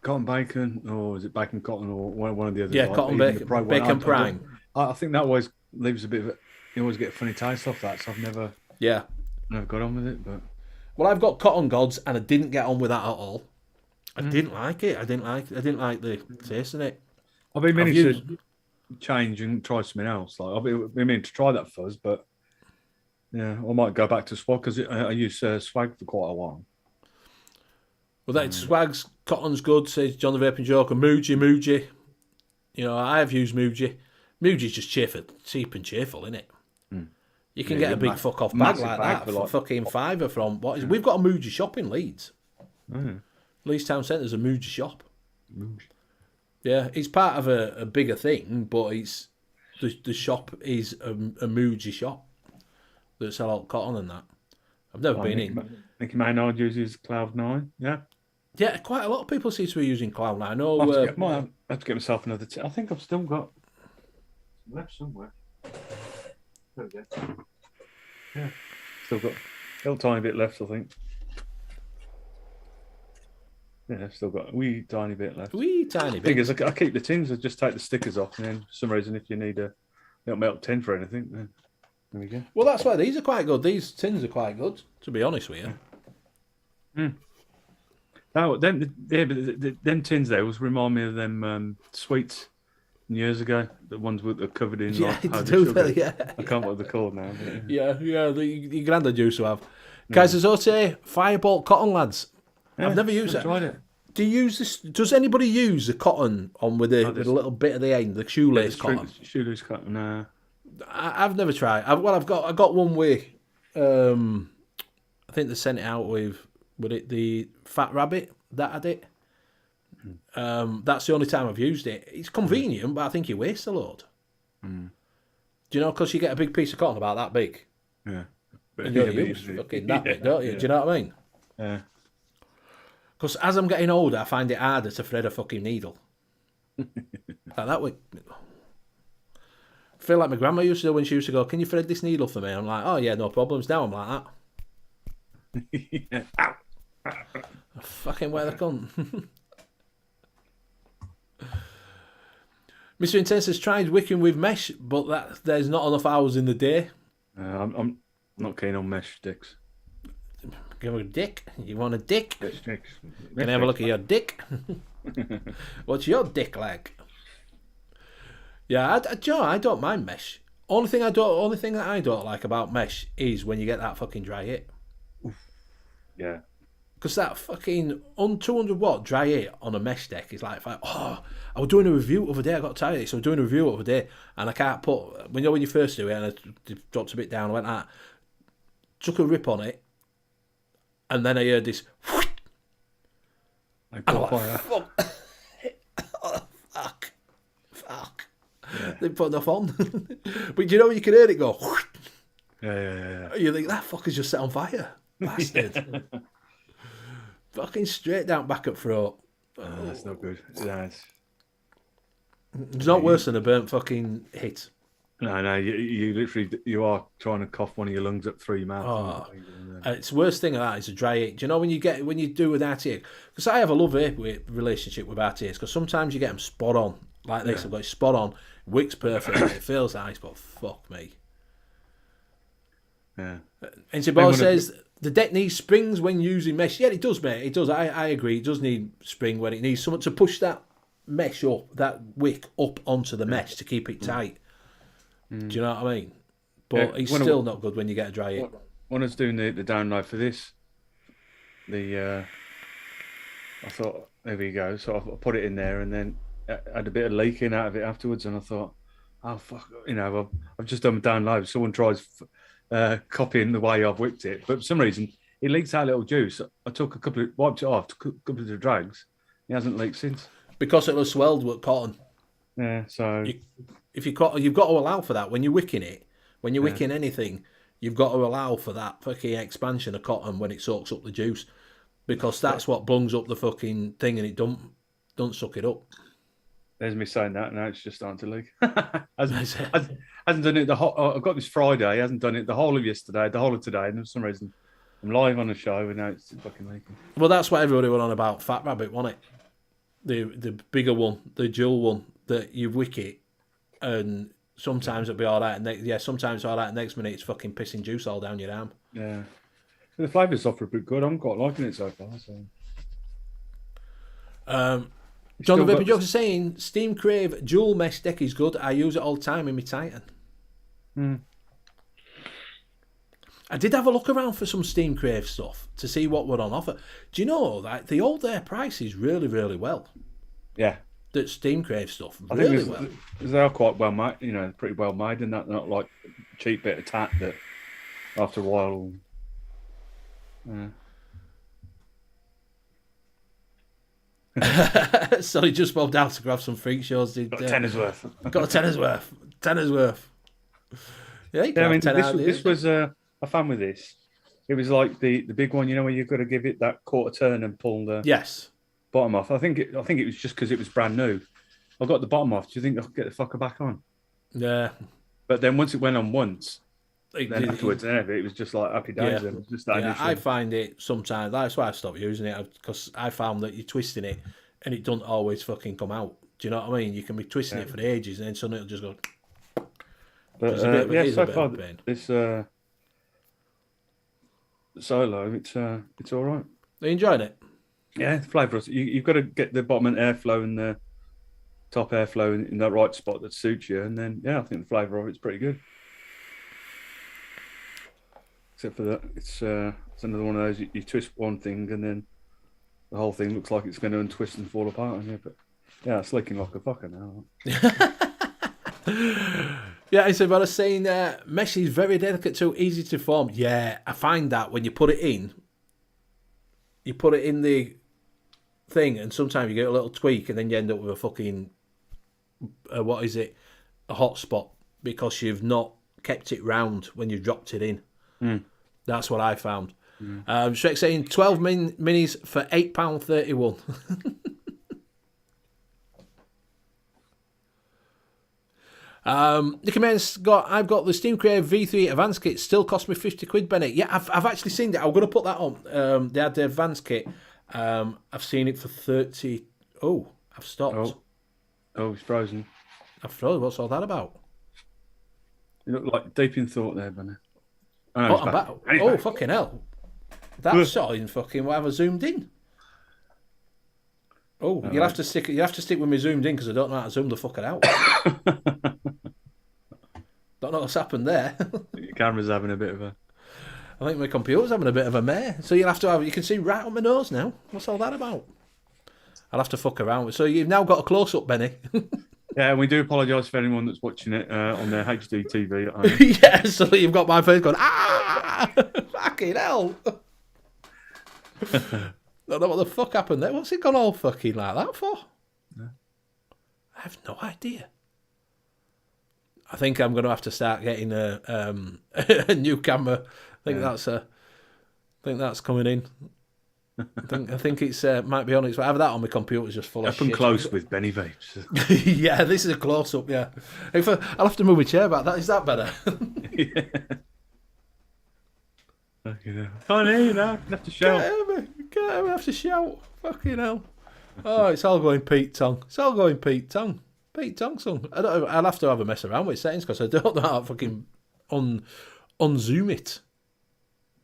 [SPEAKER 5] Cotton bacon, or is it bacon cotton, or one of the others?
[SPEAKER 4] Yeah,
[SPEAKER 5] like
[SPEAKER 4] cotton bacon prime.
[SPEAKER 5] I think that always leaves a bit of you always get a funny taste off that, so I've never got on with it. But
[SPEAKER 4] well, I've got Cotton Gods, and I didn't get on with that at all. I didn't like it. I didn't like the taste in it.
[SPEAKER 5] I've been meaning to change and try something else. Like I've been meaning to try that fuzz, but yeah, I might go back to swag because I used swag for quite a while.
[SPEAKER 4] Well, that swag's Cotton's good. Says John the Vaping Joker. Muji. You know, I have used Muji. Muji's just cheap and cheerful, isn't it? You can get a big fuck off bag like that for fucking £5 from what is. We've got a Muji shop in Leeds. Leeds Town Centre's a Muji shop. Yeah, it's part of a bigger thing, but it's the shop is a Muji shop that sell out cotton and that. I've never been in.
[SPEAKER 5] Nicky Maynard uses Cloud9, yeah?
[SPEAKER 4] Yeah, quite a lot of people seem to be using Cloud9. I know.
[SPEAKER 5] I have to get myself another tin. I think I've still got left somewhere. There we go. Yeah, still got a little tiny bit left, I think. Yeah, still got a wee tiny bit left.
[SPEAKER 4] Wee tiny bit.
[SPEAKER 5] Thing is, I keep the tins. I just take the stickers off, and then for some reason, if you need a milk tin for anything, then there we go.
[SPEAKER 4] Well, that's why these are quite good. These tins are quite good, to be honest with you.
[SPEAKER 5] Now, them tins there was remind me of them sweets years ago. The ones that are covered in
[SPEAKER 4] Yeah,
[SPEAKER 5] like,
[SPEAKER 4] they
[SPEAKER 5] powdered
[SPEAKER 4] do,
[SPEAKER 5] sugar.
[SPEAKER 4] yeah.
[SPEAKER 5] I can't what they're called now. But,
[SPEAKER 4] Yeah, your granddad used to have. Kaiserzote Firebolt cotton, lads. I've never used it.
[SPEAKER 5] Tried it.
[SPEAKER 4] Do you use this? Does anybody use the cotton on with a little bit of the end, the shoelace cotton?
[SPEAKER 5] Shoelace cotton. Nah.
[SPEAKER 4] I've never tried. I've got one with. I think they sent it out with it the Fat Rabbit that had it. That's the only time I've used it. It's convenient, but I think you waste a load. Do you know? Because you get a big piece of cotton about that big.
[SPEAKER 5] Yeah. But
[SPEAKER 4] And you only use fucking that big, don't you? Do you know what I mean?
[SPEAKER 5] Yeah.
[SPEAKER 4] Because as I'm getting older, I find it harder to thread a fucking needle. Like that way. I feel like my grandma used to do when she used to go, "Can you thread this needle for me?" I'm like, "Oh yeah, no problems." Now I'm like that.
[SPEAKER 5] Ow.
[SPEAKER 4] I fucking wear the gun. Mr. Intense has tried wicking with mesh, but there's not enough hours in the day.
[SPEAKER 5] I'm not keen on mesh sticks.
[SPEAKER 4] Give a dick. You want a dick?
[SPEAKER 5] Mesh sticks.
[SPEAKER 4] Can I have a look at your dick? What's your dick like? Yeah, do you know, I don't mind mesh. Only thing that I don't like about mesh is when you get that fucking dry hit.
[SPEAKER 5] Yeah.
[SPEAKER 4] Because that fucking 200-watt dry hit on a mesh deck is like, I was doing a review the other day. I got tired of it, so I was doing a review the other day, and I can't put when you first do it, and I dropped a bit down. I went that, took a rip on it, and then I heard this.
[SPEAKER 5] Like
[SPEAKER 4] And I'm like,
[SPEAKER 5] fire.
[SPEAKER 4] fuck. Oh, fuck. Yeah. They put enough on. But you know, you can hear it go.
[SPEAKER 5] Yeah.
[SPEAKER 4] You think, that fucker's just set on fire. Bastard. Fucking straight down back up throat.
[SPEAKER 5] That's not good. Yeah,
[SPEAKER 4] It's not worse than a burnt fucking hit.
[SPEAKER 5] no, you literally you are trying to cough one of your lungs up through your mouth.
[SPEAKER 4] Oh, it's the worst thing of that is a dry hit. Do you know when you do with RTA? Because I have a love relationship with RTAs, because sometimes you get them spot on like this. I've got it spot on, wicks perfect, it feels nice, but fuck me.
[SPEAKER 5] Yeah.
[SPEAKER 4] And Sibor says the deck needs springs when using mesh. Yeah, it does, mate. It does. I agree. It does need spring when it needs someone to push that mesh up, that wick up onto the mesh to keep it tight. Do you know what I mean? But it's still not good when you get a dry hit.
[SPEAKER 5] When I was doing the download for this, I thought, there we go. So I put it in there, and then I had a bit of leaking out of it afterwards, and I thought, oh fuck, I've just done a download. Someone tries copying the way I've whipped it, but for some reason it leaks out a little juice. I took wiped it off, took a couple of the drags. It hasn't leaked since.
[SPEAKER 4] Because it was swelled with cotton.
[SPEAKER 5] Yeah, so
[SPEAKER 4] you've got to allow for that when you're wicking it. When you're wicking anything, you've got to allow for that fucking expansion of cotton when it soaks up the juice, because that's what bungs up the fucking thing, and it don't suck it up.
[SPEAKER 5] There's me saying that, now it's just starting to leak. hasn't done it the whole. I've got this Friday. He hasn't done it the whole of yesterday, the whole of today, and for some reason I'm live on the show, and now it's fucking leaking.
[SPEAKER 4] Well, that's what everybody went on about Fat Rabbit, wasn't it? The bigger one, the dual one that you wick it, and sometimes it'll be all right, and sometimes it's all right. And next minute it's fucking pissing juice all down your arm.
[SPEAKER 5] Yeah, the flavours are pretty good. I'm quite liking it so far. So.
[SPEAKER 4] John the Vapor Joke is saying Steam Crave dual mesh deck is good. I use it all the time in my Titan. I did have a look around for some Steam Crave stuff to see what were on offer. Do you know that they hold their prices really, really well?
[SPEAKER 5] Yeah.
[SPEAKER 4] The Steam Crave stuff
[SPEAKER 5] I
[SPEAKER 4] really
[SPEAKER 5] think
[SPEAKER 4] well.
[SPEAKER 5] They are quite well made, pretty well made, and that they're not like cheap bit of tat that after a while.
[SPEAKER 4] So he just bobbed out to grab some freak shows.
[SPEAKER 5] Got a tenner's worth.
[SPEAKER 4] Got a tenner's worth. Tenner's worth. Yeah,
[SPEAKER 5] I mean, this was a fan with this. It was like the big one, where you've got to give it that quarter turn and pull the bottom off. I think it was just because it was brand new. I got the bottom off. Do you think I'll get the fucker back on?
[SPEAKER 4] Yeah.
[SPEAKER 5] But then once it went on once, then afterwards, it was just like happy days.
[SPEAKER 4] Yeah.
[SPEAKER 5] Just that
[SPEAKER 4] I find it sometimes. That's why I stopped using it, because I found that you're twisting it and it doesn't always fucking come out. Do you know what I mean? You can be twisting it for ages and then suddenly it'll just go.
[SPEAKER 5] But so far this solo, it's all right.
[SPEAKER 4] Are you enjoying it?
[SPEAKER 5] Yeah, the flavour. You've got to get the bottom end airflow and the top airflow in that right spot that suits you, and then I think the flavour of it's pretty good. Except for that, it's another one of those you twist one thing and then the whole thing looks like it's going to untwist and fall apart on you. But it's leaking like a fucker now.
[SPEAKER 4] Yeah, I said, but I was saying mesh is very delicate too, easy to form. Yeah, I find that when you put it in the thing, and sometimes you get a little tweak, and then you end up with a fucking a hot spot, because you've not kept it round when you dropped it in. That's what I found. Shrek saying 12 minis for £8.31. Nicky Man's I've got the Steam Crave V3 Advanced Kit, still cost me 50 quid, Bennett. Yeah, I've actually seen it. I'm going to put that on. They had the Advanced Kit. I've seen it for 30. Oh, I've stopped.
[SPEAKER 5] Oh, it's frozen.
[SPEAKER 4] I've frozen. What's all that about?
[SPEAKER 5] You look like deep in thought there, Bennett.
[SPEAKER 4] I'm back. Oh, fucking hell. That's shot in fucking whatever zoomed in. Oh, you'll have to stick. You have to stick with me zoomed in because I don't know how to zoom the fucker out. Don't know what's happened there.
[SPEAKER 5] Your camera's having a bit of a.
[SPEAKER 4] I think my computer's having a bit of a mare. So you'll have to have. You can see right on my nose now. What's all that about? I'll have to fuck around. So you've now got a close up, Benny.
[SPEAKER 5] Yeah, we do apologise for anyone that's watching it on their HD TV at home.
[SPEAKER 4] Yeah, so you've got my face going, fucking hell. Don't know what the fuck happened there. What's it gone all fucking like that for?
[SPEAKER 5] Yeah.
[SPEAKER 4] I have no idea. I think I'm going to have to start getting a new camera. I think that's coming in. I think it's might be on its way. Either that or my computer's just full of shit.
[SPEAKER 5] Up and close with Benny Vapes.
[SPEAKER 4] Yeah, this is a close up. Yeah, I'll have to move my chair back. Is that better?
[SPEAKER 5] Yeah. Can't hear you now. You have to shout.
[SPEAKER 4] Can't hear me. I have to shout. Fucking hell. Oh, it's all going Pete Tong. It's all going Pete Tong. Pete Tong song. I'll have to have a mess around with settings because I don't know how to fucking unzoom it.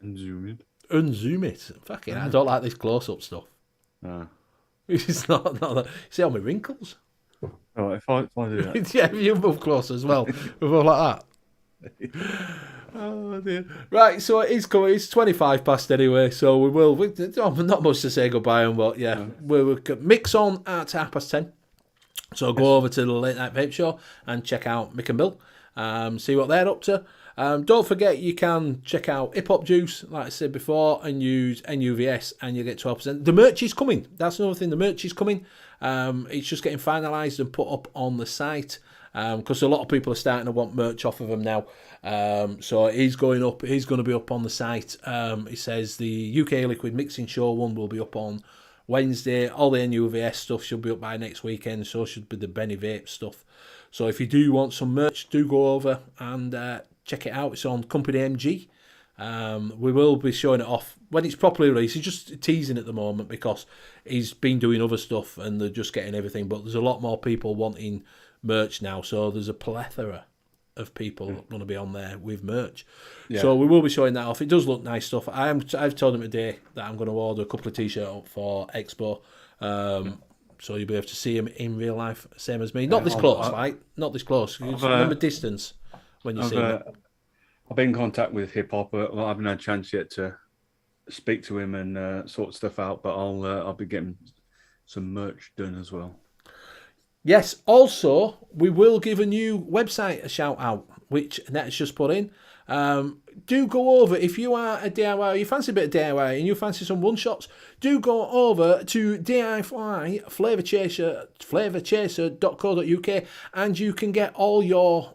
[SPEAKER 4] Unzoom it. Fucking I don't like this close-up stuff.
[SPEAKER 5] No.
[SPEAKER 4] It's not that. See all my wrinkles?
[SPEAKER 5] Oh, if I do that.
[SPEAKER 4] Yeah, you move closer as well. We go like that. Oh dear. Right, so it is coming. It's 25 past anyway, so we will. Not much to say goodbye on, but yeah, we'll mix on at 10:30. So go over to the Late Night Vape Show and check out Mick and Bill. See what they're up to. Don't forget you can check out Hip Hop Juice, like I said before, and use N.U.V.S. and you get 12%. The merch is coming. That's another thing. The merch is coming. It's just getting finalised and put up on the site because a lot of people are starting to want merch off of them now. So it is going up. It is going to be up on the site. It says the UK Liquid Mixing Show one will be up on Wednesday. All the N.U.V.S. stuff should be up by next weekend. So should be the Benny Vape stuff. So if you do want some merch, do go over and check it out. It's on Company MG. We will be showing it off when it's properly released. He's just teasing at the moment because he's been doing other stuff and they're just getting everything. But there's a lot more people wanting merch now. So there's a plethora of people going to be on there with merch. Yeah. So we will be showing that off. It does look nice stuff. I've told him today that I'm going to order a couple of t-shirts up for Expo. So you'll be able to see him in real life, same as me. Not this close, right? Not this close. Remember distance when you see him.
[SPEAKER 5] I've been in contact with Hip Hop, but I haven't had a chance yet to speak to him and sort stuff out. But I'll be getting some merch done as well.
[SPEAKER 4] Yes. Also, we will give a new website a shout out, which Annette's just put in. Do go over, if you are a DIY, you fancy a bit of DIY and you fancy some one-shots, do go over to DIY flavorchaser.co.uk and you can get all your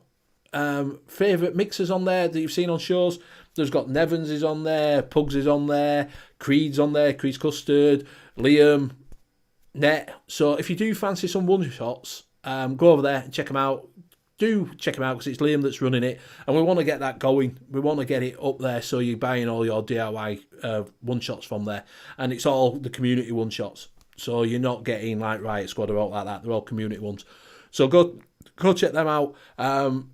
[SPEAKER 4] favourite mixers on there that you've seen on shows. There's got N.U.V.S is on there, Pugs is on there, Creed's on there, Creed's Custard, Liam, Net. So if you do fancy some one-shots, go over there and check them out. Do check them out because it's Liam that's running it and we want to get that going. We want to get it up there so you're buying all your DIY one-shots from there. And it's all the community one-shots. So you're not getting like Riot Squad or all like that. They're all community ones. So go check them out.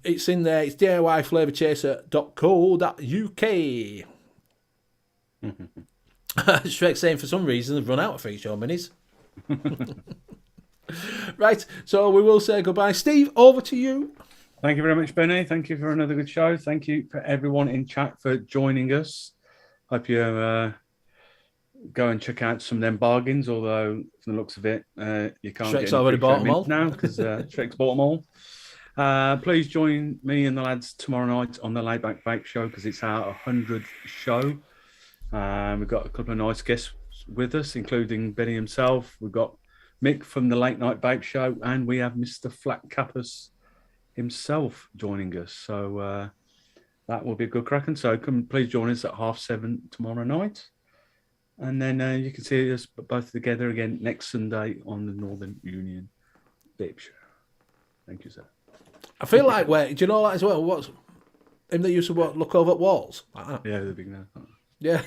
[SPEAKER 4] It's in there. It's DIYflavorchaser.co.uk. Shrek's saying for some reason they've run out of Freak Show minis. Right, so we will say goodbye. Steve, over to you.
[SPEAKER 5] Thank you very much, Benny. Thank you for another good show. Thank you for everyone in chat for joining us. Hope you go and check out some of them bargains, although from the looks of it, you can't
[SPEAKER 4] Shrek's
[SPEAKER 5] get
[SPEAKER 4] already bought them all
[SPEAKER 5] now because Shrek's bought them all. Please join me and the lads tomorrow night on the Layback Vape Show because it's our 100th show. We've got a couple of nice guests with us, including Benny himself. We've got Mick from the Late Night Vape Show, and we have Mr. Flat Cappus himself joining us. So that will be a good cracking. So please join us at 7:30 tomorrow night. And then you can see us both together again next Sunday on the Northern Union Vape Show. Thank you, sir.
[SPEAKER 4] I feel like, do you know that as well? What's him that used to look over at walls? Like that?
[SPEAKER 5] Yeah, the big man.
[SPEAKER 4] Yeah.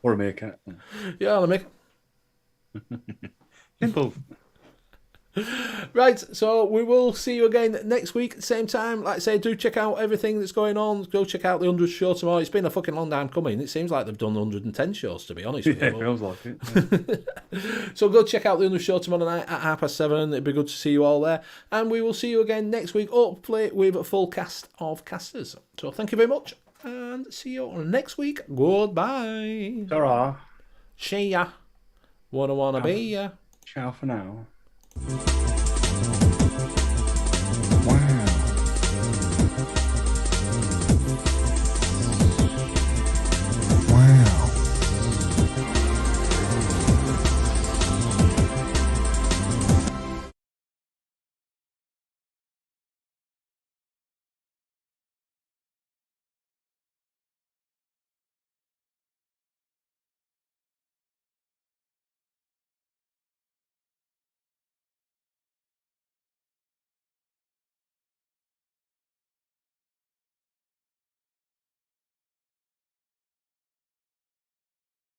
[SPEAKER 5] Or a meerkat.
[SPEAKER 4] Yeah, I'll make.
[SPEAKER 5] Simple.
[SPEAKER 4] Right, so we will see you again next week at the same time. Like I say, do check out everything that's going on. Go check out the 100th show tomorrow. It's been a fucking long time coming. It seems like they've done 110 shows, to be honest with
[SPEAKER 5] Yeah, it
[SPEAKER 4] you.
[SPEAKER 5] feels like it. Yeah.
[SPEAKER 4] So go check out the 100th show tomorrow night at 7:30. It'd be good to see you all there. And we will see you again next week, hopefully with a full cast of casters. So thank you very much, and see you next week. Goodbye.
[SPEAKER 5] Ta-ra.
[SPEAKER 4] See ya. Wanna be ya.
[SPEAKER 5] Ciao for now.